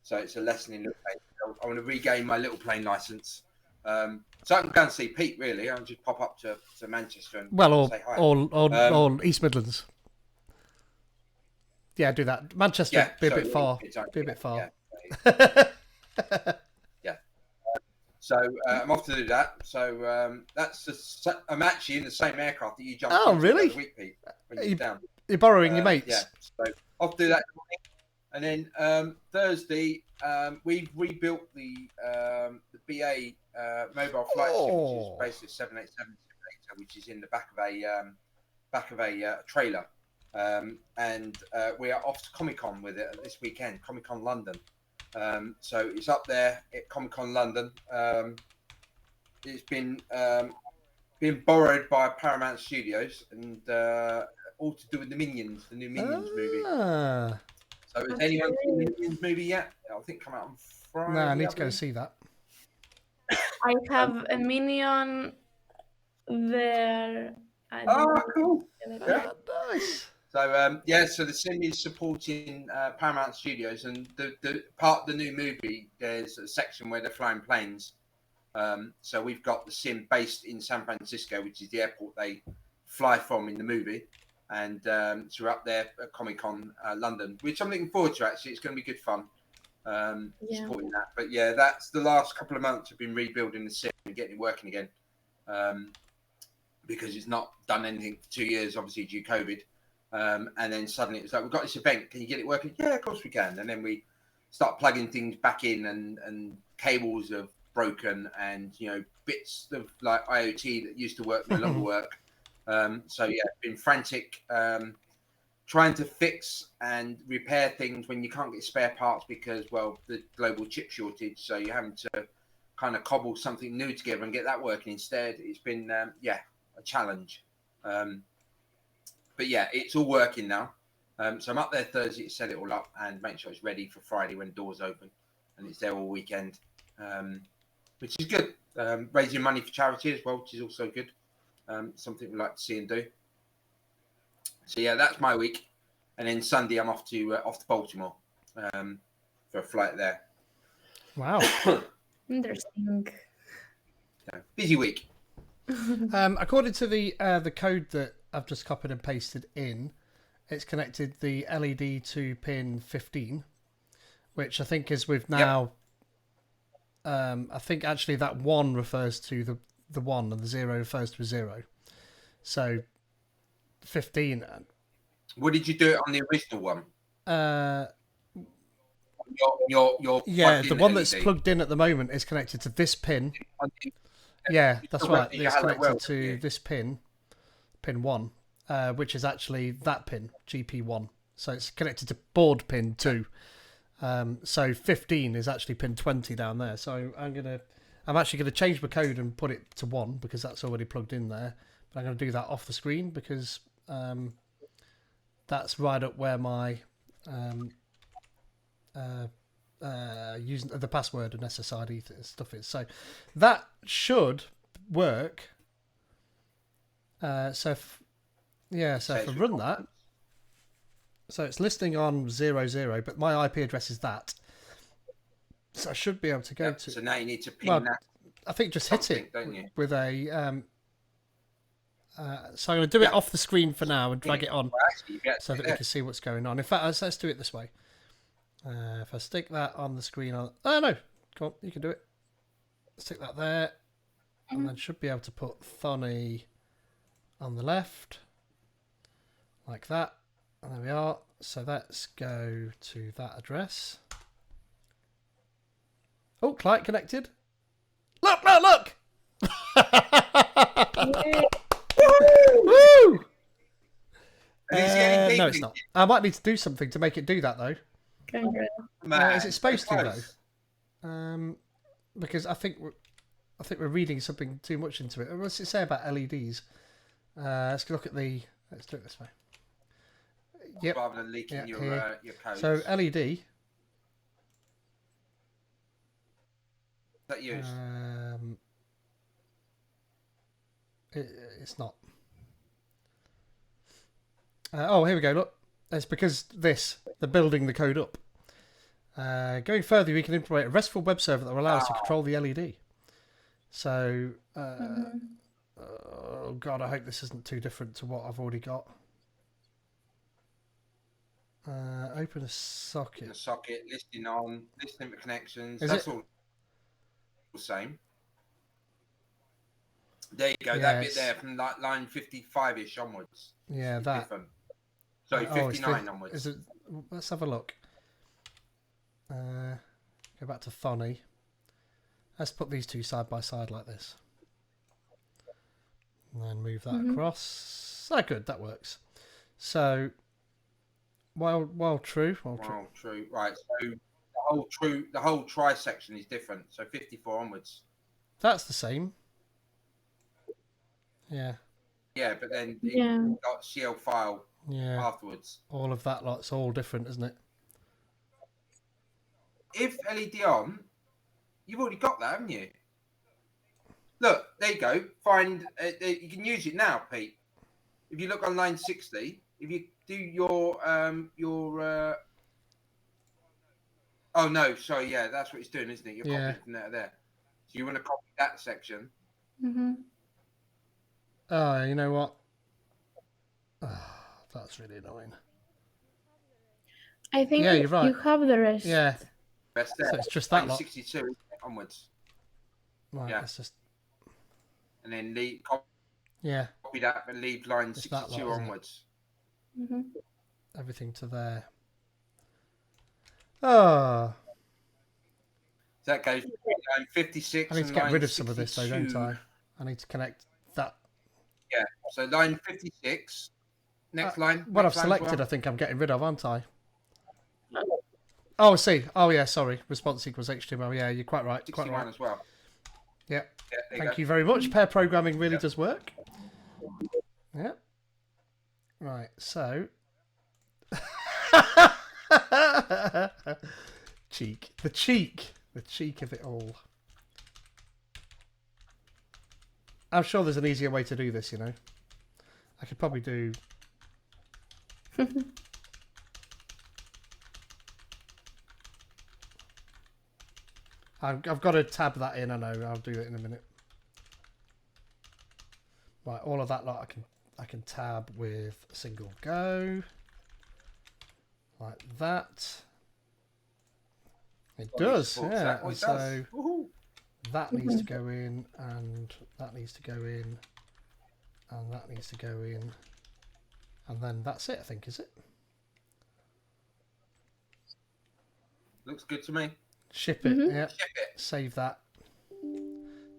B: So it's a lesson in little planes. I want to regain my little plane license. So I can go and see Pete, really. I'll just pop up to Manchester and say hi.
A: Or East Midlands. Yeah, do that. Manchester, be a bit far. Be a bit far.
B: Yeah. So I'm off to do that. So I'm actually in the same aircraft that you jumped into
A: really?
B: the week, Pete, when you're down.
A: You're borrowing your mates?
B: Yeah. So off to do that. And then Thursday, we've rebuilt the BA mobile flight sim, which is basically a 787 simulator, which is in the back of a trailer. And we are off to Comic-Con with it this weekend, Comic-Con London. So it's up there at Comic-Con London. It's been borrowed by Paramount Studios, and all to do with the Minions, the new Minions movie. So has anyone seen the Minions movie yet? I think come out on Friday.
A: No, I need to go see that.
C: I have a Minion there I
B: Oh,
C: don't
B: cool.
C: get it.
B: Yeah.
A: Nice.
B: So so the sim is supporting Paramount Studios, and the part of the new movie, there's a section where they're flying planes. So we've got the sim based in San Francisco, which is the airport they fly from in the movie, and so we're up there at Comic Con London, which I'm looking forward to. Actually, it's going to be good fun supporting that. But yeah, that's the last couple of months I've been rebuilding the sim and getting it working again, because it's not done anything for 2 years, obviously due to COVID. And then suddenly it was like, we've got this event, can you get it working? Yeah, of course we can. And then we start plugging things back in, and cables have broken, and bits of like IoT that used to work no longer work. So yeah, been frantic trying to fix and repair things when you can't get spare parts because, well, the global chip shortage. So you're having to kind of cobble something new together and get that working instead. It's been a challenge. But yeah, it's all working now. So I'm up there Thursday to set it all up and make sure it's ready for Friday when doors open, and it's there all weekend, which is good. Raising money for charity as well, which is also good. Something we like to see and do. So yeah, that's my week, and then Sunday I'm off to Baltimore for a flight there.
A: Wow.
C: Interesting.
B: So, busy week.
A: According to the code that I've just copied and pasted in, it's connected the LED to pin 15, which I think is with now. Yep. I think actually that 1 refers to the 1 and the 0 refers to a 0. So 15.
B: What did you do it on the original one? Your
A: yeah, the one that's plugged in at the moment is connected to this pin. Yeah, that's right. It's connected to this pin 1, which is actually that pin, GP1. So it's connected to board pin 2. So 15 is actually pin 20 down there. So I'm actually gonna change my code and put it to 1 because that's already plugged in there. But I'm gonna do that off the screen because that's right up where my using the password and SSID stuff is. So that should work. So if I run that, so it's listing on 00, but my IP address is that. So I should be able to go to.
B: So now you need to ping that.
A: I think just hit it with a. So I'm going to do it off the screen for now and drag it on so that we can see what's going on. In fact, let's do it this way. If I stick that on the screen, oh no, come on, you can do it. Stick that there, and then should be able to put Thonny on the left, like that. And there we are. So let's go to that address. Oh, client connected. Look! Woo! No, it's not. I might need to do something to make it do that though. Is it supposed to though? Because I think we're reading something too much into it. What's it say about LEDs? Let's look at the. Let's do it this way. Yep.
B: Rather than leaking your codes.
A: So LED.
B: Is that used?
A: It's not. Oh, here we go. Look, it's because they're building the code up. Going further, we can implement a RESTful web server that will allow us to control the LED. So, oh god, I hope this isn't too different to what I've already got. Open a socket.
B: The socket, listing for connections. That's all the same. There you go. Yeah, that bit there from like line 55-ish onwards.
A: Yeah, that.
B: Different. Sorry, 59 onwards.
A: Let's have a look. Go back to Thonny. Let's put these two side by side like this. And then move that across. Oh, good. That works. So, while true.
B: Right. So the whole try section is different. So 54 onwards.
A: That's the same. Yeah.
B: Yeah, but then you got CL file afterwards.
A: All of that lot's all different, isn't it?
B: If LED on, you've already got that, haven't you? Look, there you go. Find you can use it now, Pete. if you look on line 60, if you do your oh no, sorry, yeah, that's what it's doing, isn't it? You're
A: Yeah.
B: copying from there to there. So you want to copy that section.
C: Mm-hmm.
A: Oh, you know what? Oh, that's really annoying.
C: I think
A: Yeah, you're right.
C: you have the rest.
A: Yeah.
B: Rest there.
A: So it's just that
B: line
A: lot.
B: 62 onwards.
A: Right,
B: Yeah.
A: let's just...
B: And then copy that, but leave line
A: It's that
B: 62
A: lot, isn't it?
B: onwards.
C: Mm-hmm.
A: Everything to there. Oh.
B: So that goes line 56
A: I need
B: and
A: to get
B: line
A: rid of some of this though,
B: 62.
A: don't I? I need to connect that.
B: Yeah. So line 56. Next line.
A: What I've
B: next line as
A: selected,
B: well.
A: I think I'm getting rid of, aren't I? Oh, I see. Oh, yeah, sorry. Response equals HTML. Yeah, you're quite right. Quite
B: 61
A: right.
B: as well.
A: Yeah.
B: Yeah,
A: Thank you very much. Pair programming really does work. Yeah. Right, so... cheek. The cheek. The cheek of it all. I'm sure there's an easier way to do this, you know. I could probably do... I've got to tab that in, I know. I'll do it in a minute. Right, all of that lot I can tab with a single go. Like that. It does, yeah. And so that needs to go in, and that needs to go in, and that needs to go in. And then that's it, I think, is it?
B: Looks good to me.
A: Ship it, yeah.
B: Ship it.
A: Save that.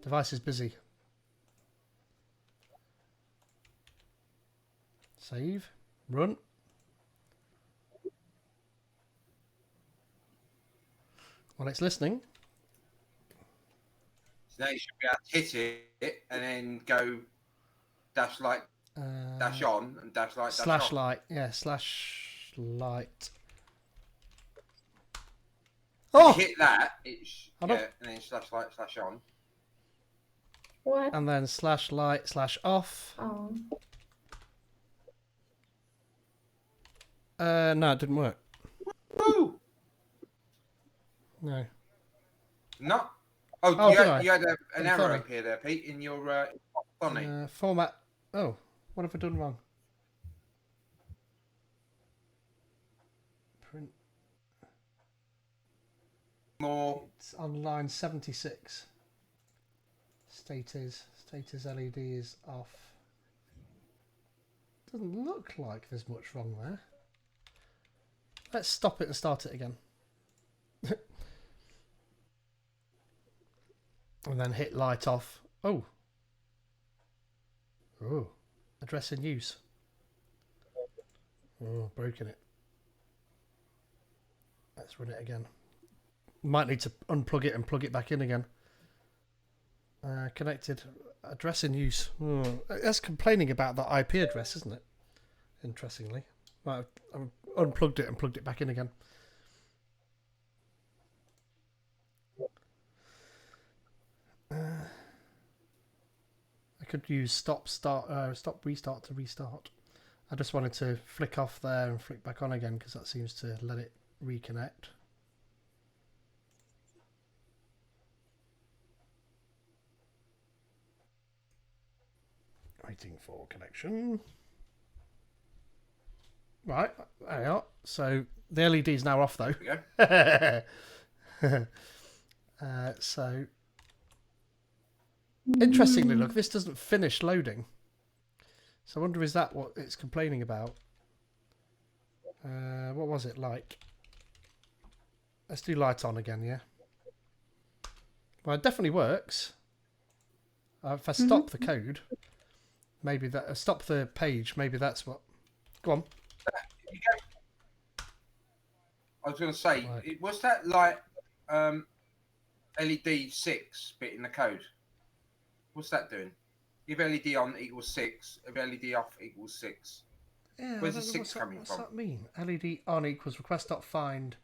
A: Device is busy. Save. Run. Well, it's listening.
B: So now you should be able to hit it and then go dash light, dash on, and dash light, dash
A: slash
B: off.
A: light, yeah, slash light.
B: Oh! Hit that, and then slash light, slash on.
C: What?
A: And then slash light, slash off.
C: Oh.
A: No, it didn't work.
B: Woo!
A: No.
B: Not. Oh, you had an error up here there, Pete, in your Sony.
A: Format. Oh, what have I done wrong? Print.
B: More.
A: It's on line 76. Status LED is off. Doesn't look like there's much wrong there. Let's stop it and start it again. And then hit light off. Oh. Oh. Address in use. Oh, broken it. Let's run it again. Might need to unplug it and plug it back in again. Connected. Address in use. Oh, that's complaining about that IP address, isn't it? Interestingly. Right, I've unplugged it and plugged it back in again. I could use stop restart to restart. I just wanted to flick off there and flick back on again because that seems to let it reconnect. Waiting for connection. Right, there we are. So the LED is now off though.
B: There we
A: go. So interestingly, look, this doesn't finish loading. So I wonder, is that what it's complaining about? What was it like? Let's do light on again, yeah? Well, it definitely works. If I stop the code, maybe that... stop the page, maybe that's what... Go on.
B: I was going to say, was that like LED 6 bit in the code? What's that doing? If LED on equals 6, if LED off equals 6.
A: Yeah,
B: where's the 6 coming from?
A: What's that mean? LED on equals request.find.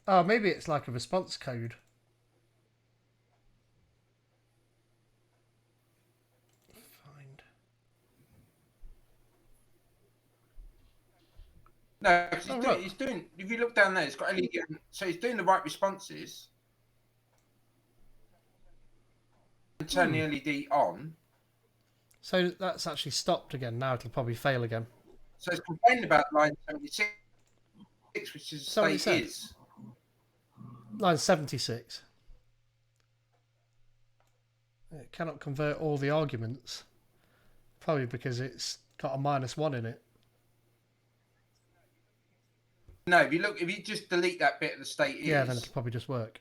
A: Oh, maybe it's like a response code. Find.
B: No, 'cause
A: Oh, right.
B: he's doing. If you look down there, it's got LED. So he's doing the right responses. And turn the LED on.
A: So that's actually stopped again. Now it'll probably fail again.
B: So it's complaining about line 76, which is
A: So what it
B: state
A: said?
B: is.
A: Line 76. It cannot convert all the arguments. Probably because it's got a -1 in it.
B: No, if you just delete that bit of the state is.
A: Yeah, then it'll probably just work.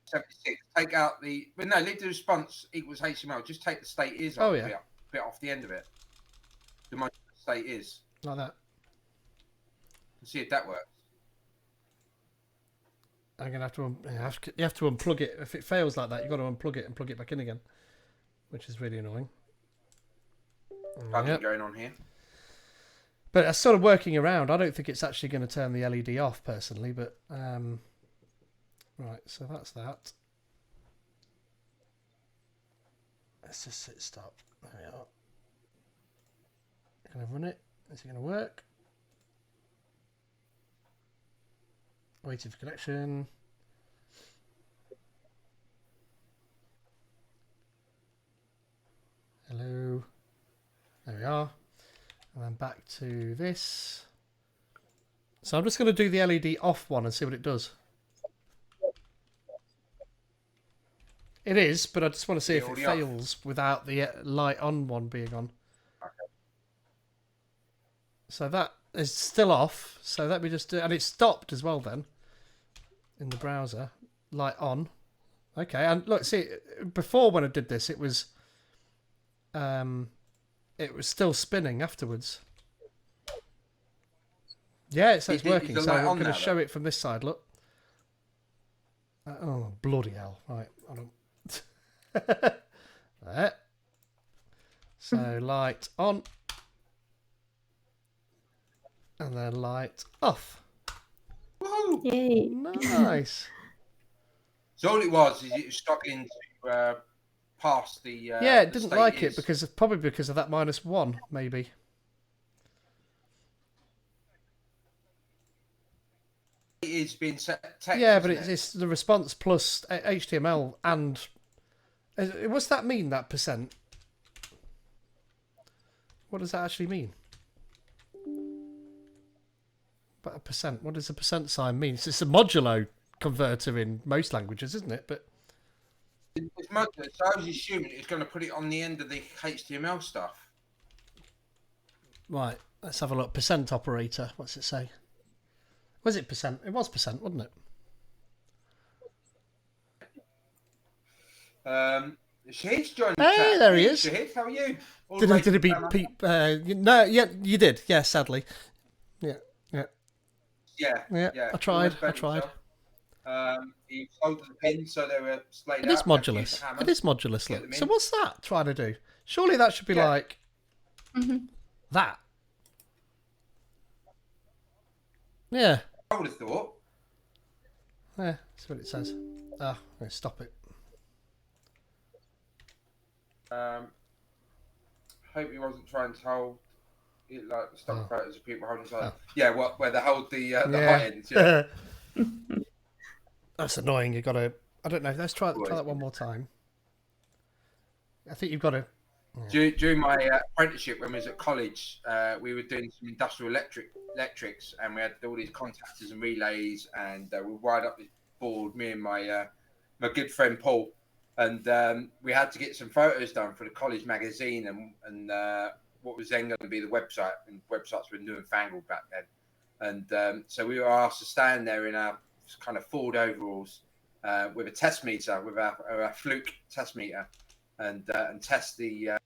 B: 76. Take out the. But no, leave the response equals HTML. Just take the state is off bit off the end of it. The state is.
A: Like that.
B: Let's see if that works.
A: I'm gonna have to you have to unplug it. If it fails like that, you've got to unplug it and plug it back in again, which is really annoying.
B: Nothing going on here.
A: But it's sort of working around. I don't think it's actually going to turn the LED off personally, but right. So that's that. Let's just sit stop. There we are. Can I run it? Is it going to work? Waiting for connection. Hello. There we are. And then back to this. So I'm just going to do the LED off one and see what it does. It is, but I just want to see if it fails without the light on one being on.
B: Okay.
A: So that is still off. So let me just do, and it stopped as well then. In the browser, light on. Okay, and look, see, before when I did this, it was still spinning afterwards. Yeah, so it's working. So I'm going to show it from this side. Look. Oh bloody hell! Right, I don't. There. So light on, and then light off.
B: Woo!
C: Yay.
A: Nice.
B: So all it was is it was struggling to pass the.
A: Yeah, it didn't like it because of that -1, maybe.
B: It is being set text.
A: Yeah, but it's the response plus HTML and. What's that mean? That %? What does that actually mean? But a %. What does a % mean? It's a modulo converter in most languages, isn't it? But
B: it's modular, so I was assuming it's going to put it on the end of the HTML stuff.
A: Right, let's have a look. % operator. What's it say? Was it %? It was %, wasn't it?
B: Shahid's joined the
A: Hey,
B: chat.
A: there he is.
B: Shahid, how are you?
A: Did it beep? No, yeah, you did. Yeah, sadly. Yeah. I tried.
B: He folded the pins so they were splayed out.
A: It is modulus. It is modulus. Look. So what's that trying to do? Surely that should be like that. Yeah.
B: I would have thought.
A: Yeah, that's what it says. Ah, let's stop it.
B: Hope he wasn't trying to hold it like the stock photos of people holding something. Yeah, where they hold the hot ends. Yeah.
A: That's annoying. You got to. I don't know. Let's try that one more time. I think you've got to.
B: During my apprenticeship, when we was at college, we were doing some industrial electrics, and we had all these contactors and relays, and we wired up this board. Me and my good friend Paul, and we had to get some photos done for the college magazine, and what was then going to be the website. And websites were new and fangled back then, and so we were asked to stand there in our kind of Ford overalls with a test meter, with our Fluke test meter, and test the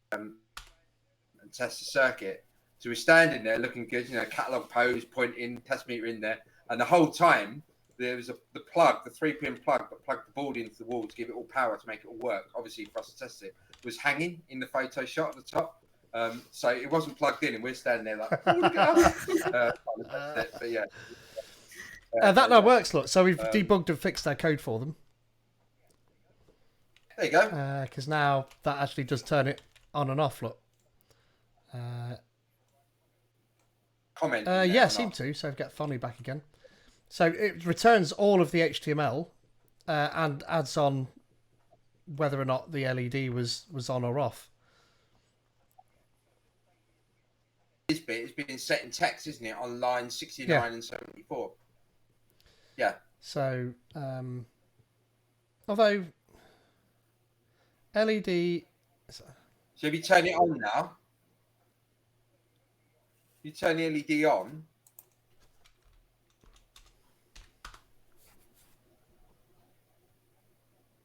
B: circuit. So we're standing there looking good, catalog pose, pointing, test meter in there, and the whole time there was the 3-pin plug that plugged the board into the wall to give it all power to make it all work. Obviously, for us to test it, was hanging in the photo shot at the top. So it wasn't plugged in, and we're standing there like, but yeah.
A: That now works, look. So we've debugged and fixed their code for them.
B: There you go.
A: Because now that actually does turn it on and off, look.
B: comment.
A: Yeah, seem to. So get Fonny back again. So it returns all of the HTML and adds on whether or not the LED was on or off.
B: This bit is being set in text, isn't it, on line 69 and 74? Yeah.
A: So, although LED.
B: So if you turn it on now, you turn the LED on.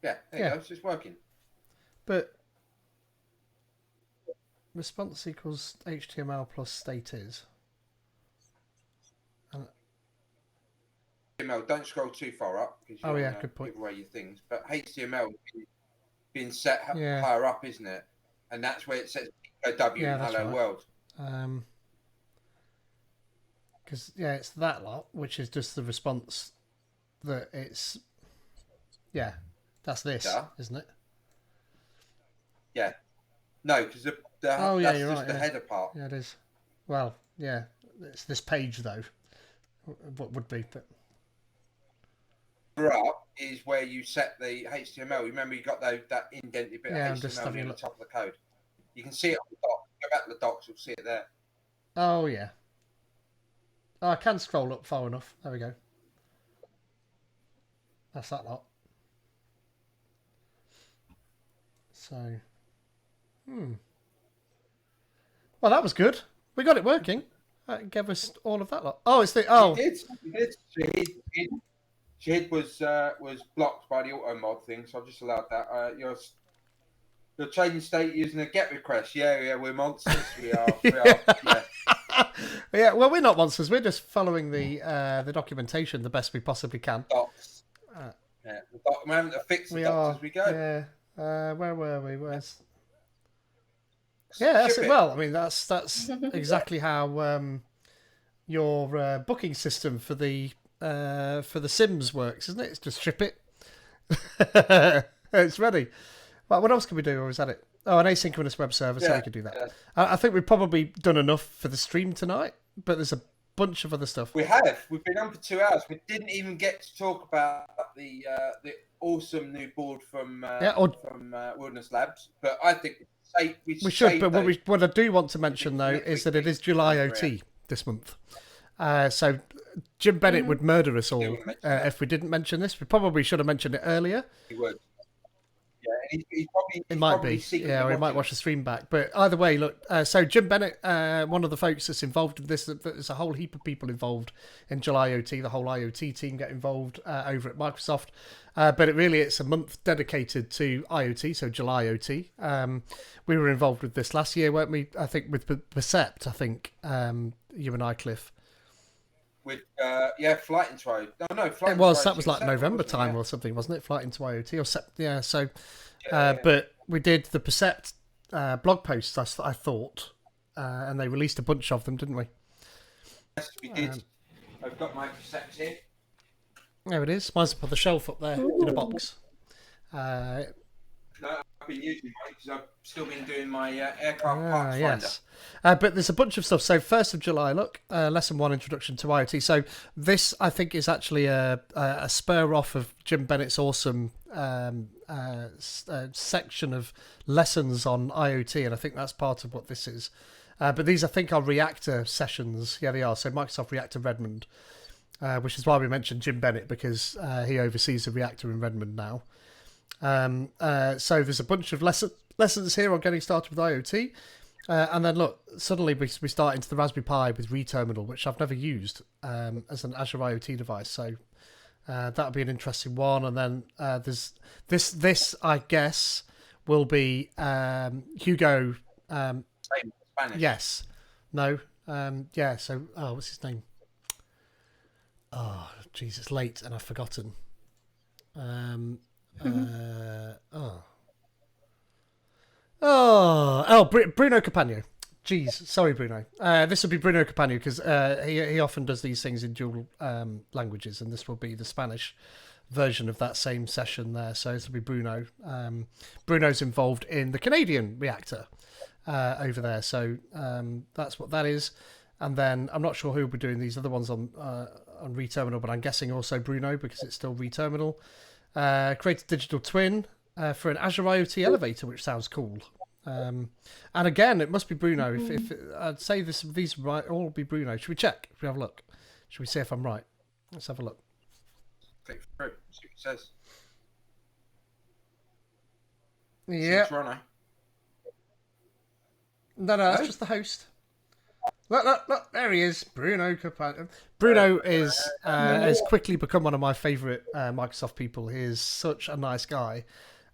B: Yeah, there you go. It's just working.
A: But response equals HTML plus state is.
B: HTML, don't scroll too far up because you don't
A: good point.
B: give away your things. But HTML being set higher up, isn't it? And that's where it says Pico W in Hello World.
A: Because it's that lot, which is just the response that it's. Yeah, that's this, isn't it?
B: Yeah. No, because that's
A: you're
B: just
A: right,
B: the header part.
A: Yeah, it is. Well, yeah, it's this page though. What would be, but.
B: Up is where you set the HTML. Remember, you got that indented bit of HTML near the top of the code. You can see it on the dock. Go back to the docs, you'll see it there.
A: Oh yeah. Oh, I can scroll up far enough. There we go. That's that lot. So, well, that was good. We got it working. That gave us all of that lot. Oh, it's the
B: You did. Shahid was blocked by the auto mod thing, so I've just allowed that. Your trading state using a GET request. Yeah, we're monsters. We are.
A: Yeah, well, we're not monsters. We're just following the documentation the best we possibly can.
B: Docs. We're having to fix the docs as we go.
A: Yeah. Where were we? Where's? Yeah, that's it. Well, I mean, that's exactly how your booking system for the Sims works, isn't it? It's just ship it. It's ready. Well, what else can we do, or is that it? Oh, an asynchronous web server, so we could do that. Yeah. I think we've probably done enough for the stream tonight, but there's a bunch of other stuff.
B: We have. We've been on for 2 hours. We didn't even get to talk about the awesome new board from Wilderness Labs, but I think we should.
A: But what I do want to mention though is that it is July OT this month. So Jim Bennett would murder us all if we didn't mention this. We probably should have mentioned it earlier.
B: He would. Yeah,
A: it might be. Yeah, we might watch the stream back. But either way, look. So Jim Bennett, one of the folks that's involved in this, there's a whole heap of people involved in July OT. The whole IoT team get involved over at Microsoft. But it's a month dedicated to IoT, so July OT. We were involved with this last year, weren't we? I think with Percept. I think you and I, Cliff.
B: With Flight into IoT. No, Flight.
A: It was. That was like November time or something, wasn't it? Flight into IoT or So, but we did the Percept blog posts. I thought, and they released a bunch of them, didn't we?
B: Yes, we did. I've got my Percept here.
A: There it is. Mine's up on the shelf up there in a box.
B: No, I've been using mine because I've still been doing my aircraft parts finder.
A: But there's a bunch of stuff. So 1st of July, look, lesson 1, introduction to IoT. So this, I think, is actually a spur off of Jim Bennett's awesome section of lessons on IoT, and I think that's part of what this is. But these, I think, are Reactor sessions. Yeah, they are. So Microsoft Reactor Redmond, which is why we mentioned Jim Bennett, because he oversees the Reactor in Redmond now. So there's a bunch of lessons here on getting started with IoT. And then look, suddenly we start into the Raspberry Pi with reTerminal, which I've never used as an Azure IoT device. So that'll be an interesting one. And then there's this I guess will be Hugo.
B: Spanish.
A: Yes. No. Yeah. So what's his name? Oh, Jesus, late and I've forgotten. Bruno Capagno. Jeez, sorry, Bruno. This will be Bruno Capagno because he often does these things in dual languages, and this will be the Spanish version of that same session there. So this will be Bruno. Bruno's involved in the Canadian reactor over there, so that's what that is. And then I'm not sure who will be doing these other ones on Reterminal, but I'm guessing also Bruno because it's still Reterminal. Create a digital twin for an Azure IoT elevator, which sounds cool. And again, it must be Bruno. If I'd say these might all be Bruno. Should we check? Should we have a look? Should we see if I'm right? Let's have a look.
B: Click through. See what it says.
A: Yeah.
B: Toronto.
A: No, that's just the host. Look, there he is, Bruno. Bruno has quickly become one of my favourite Microsoft people. He is such a nice guy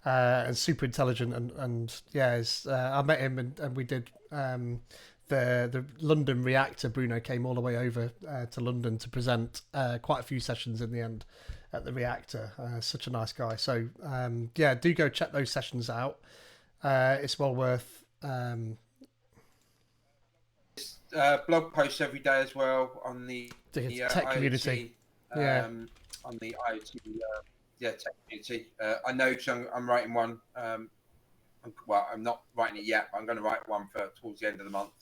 A: and super intelligent. And yeah, I met him and we did the London Reactor. Bruno came all the way over to London to present quite a few sessions in the end at the Reactor. Such a nice guy. So yeah, do go check those sessions out. It's well worth...
B: blog posts every day as well on the
A: tech
B: IoT,
A: community.
B: on the IoT tech community. I know because I'm writing one. Well, I'm not writing it yet, but I'm going to write one for towards the end of the month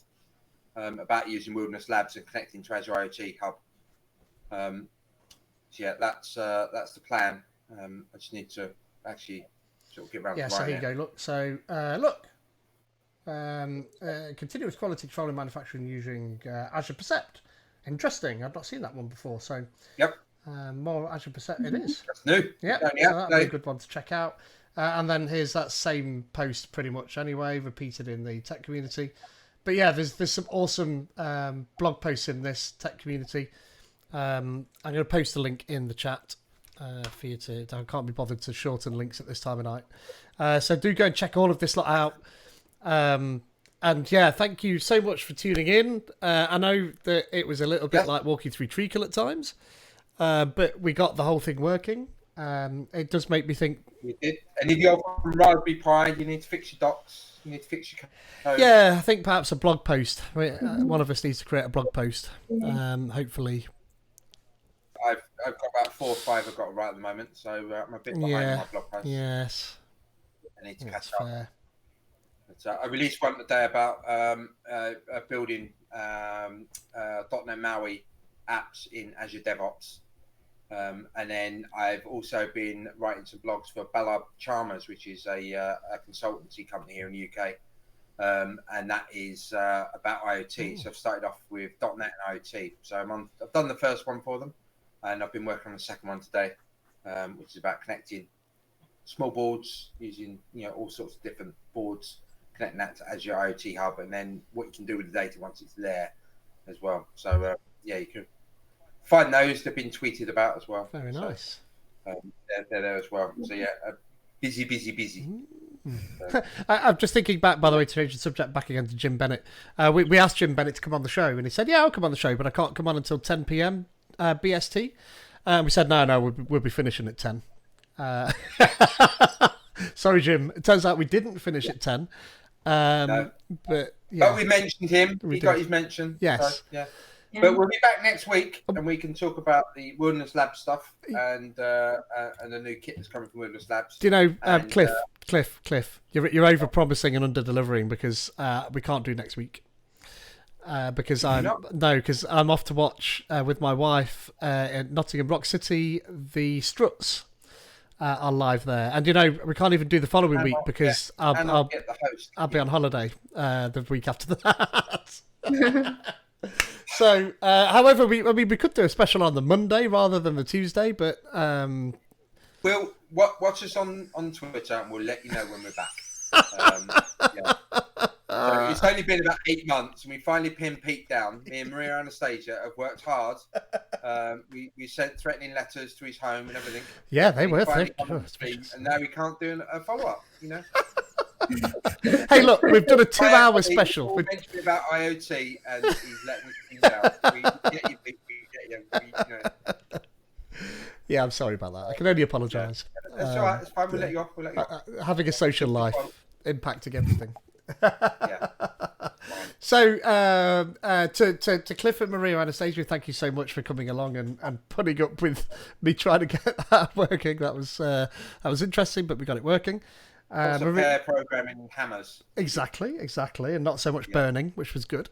B: about using Wilderness Labs and connecting to Azure IoT Hub. So yeah, that's the plan. I just need to actually sort of get around to writing
A: so here you go. Look, so look. Continuous quality control in manufacturing using Azure Percept. Interesting. I've not seen that one before. So,
B: yep.
A: More Azure Percept it is.
B: That's new.
A: Yeah, so that'll be a good one to check out. And then here's that same post pretty much anyway, repeated in the tech community. But yeah, there's some awesome blog posts in this tech community. I'm going to post a link in the chat for you to... I can't be bothered to shorten links at this time of night. So do go and check all of this lot out. And yeah, thank you so much for tuning in. I know that it was a little bit like walking through treacle at times, but we got the whole thing working. It does make me think.
B: We did. And if you're from Raspberry Pi, you need to fix your docs. You need to fix your code.
A: Yeah, I think perhaps a blog post. One of us needs to create a blog post. Hopefully.
B: I've got about 4 or 5 I've got to write at the moment, so I'm a bit behind on my blog post.
A: Yes.
B: I need to catch up. Fair. I released one today about building .NET MAUI apps in Azure DevOps. And then I've also been writing some blogs for Ballard Chalmers, which is a consultancy company here in the UK. And that is about IoT. So I've started off with .NET and IoT. So I've done the first one for them, and I've been working on the second one today, which is about connecting small boards using all sorts of different boards, connecting that to Azure IoT Hub, and then what you can do with the data once it's there as well. So yeah, you can find those. They've been tweeted about as well.
A: Very nice.
B: They're there as well. So yeah, busy. So.
A: I'm just thinking back, by the way, to change the subject back again to Jim Bennett. We asked Jim Bennett to come on the show, and he said, "Yeah, I'll come on the show, but I can't come on until 10 p.m. BST." We said, "No, we'll be finishing at 10." Sorry, Jim. It turns out we didn't finish at 10.
B: No.
A: But
B: we mentioned him. He got his mention.
A: Yes.
B: So, yeah. But we'll be back next week, and we can talk about the Wilderness Lab stuff and the new kit that's coming from Wilderness Labs.
A: Do you know, Cliff? You're over promising and under delivering because we can't do next week. Because I'm off to watch with my wife in Nottingham Rock City. The Struts are live there, and we can't even do the following week because I'll be on holiday the week after that. So, however, we could do a special on the Monday rather than the Tuesday, but
B: we'll watch us on Twitter and we'll let you know when we're back. Yeah. So it's only been about 8 months, and we finally pinned Pete down. Me and Maria-Anastasia have worked hard. We sent threatening letters to his home and everything.
A: Yeah, they were thick.
B: And now we can't do a follow-up,
A: Hey, look, we've done a 2-hour special.
B: We mentioned about IoT, and he's letting us down. We get you, Pete. We get you.
A: Yeah, I'm sorry about that. I can only apologise.
B: That's all right. It's fine. We'll let you off.
A: Having a social life, impacting everything.
B: Yeah.
A: So to Cliff and Maria-Anastasia, thank you so much for coming along and putting up with me trying to get that working. That was interesting, but we got it working.
B: Pair programming hammers.
A: Exactly, and not so much burning, which was good.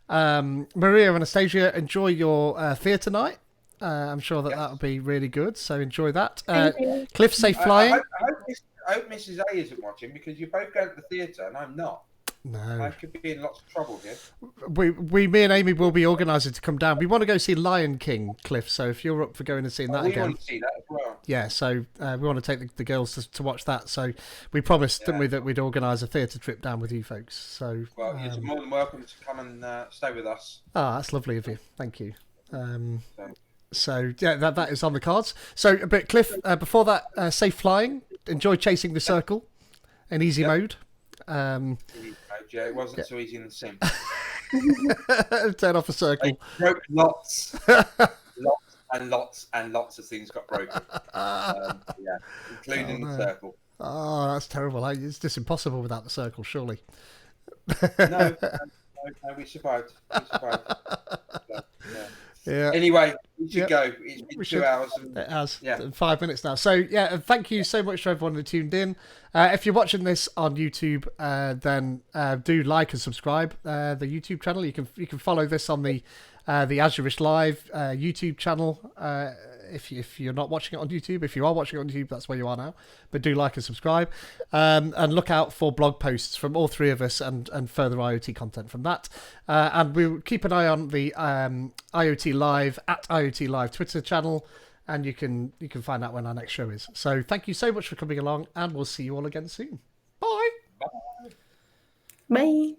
A: Maria-Anastasia, enjoy your theatre night. I'm sure that that will be really good. So enjoy that.
C: Thank you.
A: Cliff, safe flying.
B: I hope Mrs. A isn't watching because you're both going to the theatre and I'm not.
A: No.
B: I could be in lots of trouble here.
A: Me and Amy will be organising to come down. We want to go see Lion King, Cliff. So if you're up for going and seeing that
B: we
A: again,
B: want to see that as well.
A: yeah. So we want to take the girls to watch that. So we promised, didn't we, that we'd organise a theatre trip down with you folks. So
B: well, you're more than welcome to come and stay with us.
A: Ah, that's lovely of you. Thank you. So yeah, that is on the cards. So, but Cliff, before that, safe flying. Enjoy chasing the circle in easy mode.
B: Yeah, it wasn't so easy in the sim.
A: Turn off the circle.
B: I broke lots and lots of things got broken. Including the circle.
A: Oh, that's terrible. It's just impossible without the circle, surely.
B: No, we survived.
A: Yeah.
B: Anyway, we should go. It's been 2 hours.
A: It has. 5 minutes now. So, yeah, thank you so much to everyone who tuned in. If you're watching this on YouTube, then do like and subscribe the YouTube channel. You can follow this on the Azurish Live YouTube channel. If you're not watching it on YouTube, if you are watching it on YouTube, that's where you are now. But do like and subscribe, and look out for blog posts from all three of us and further IoT content from that. And we'll keep an eye on the IoTeaLive at IoTeaLive Twitter channel, and you can find out when our next show is. So thank you so much for coming along, and we'll see you all again soon. Bye.
C: Bye.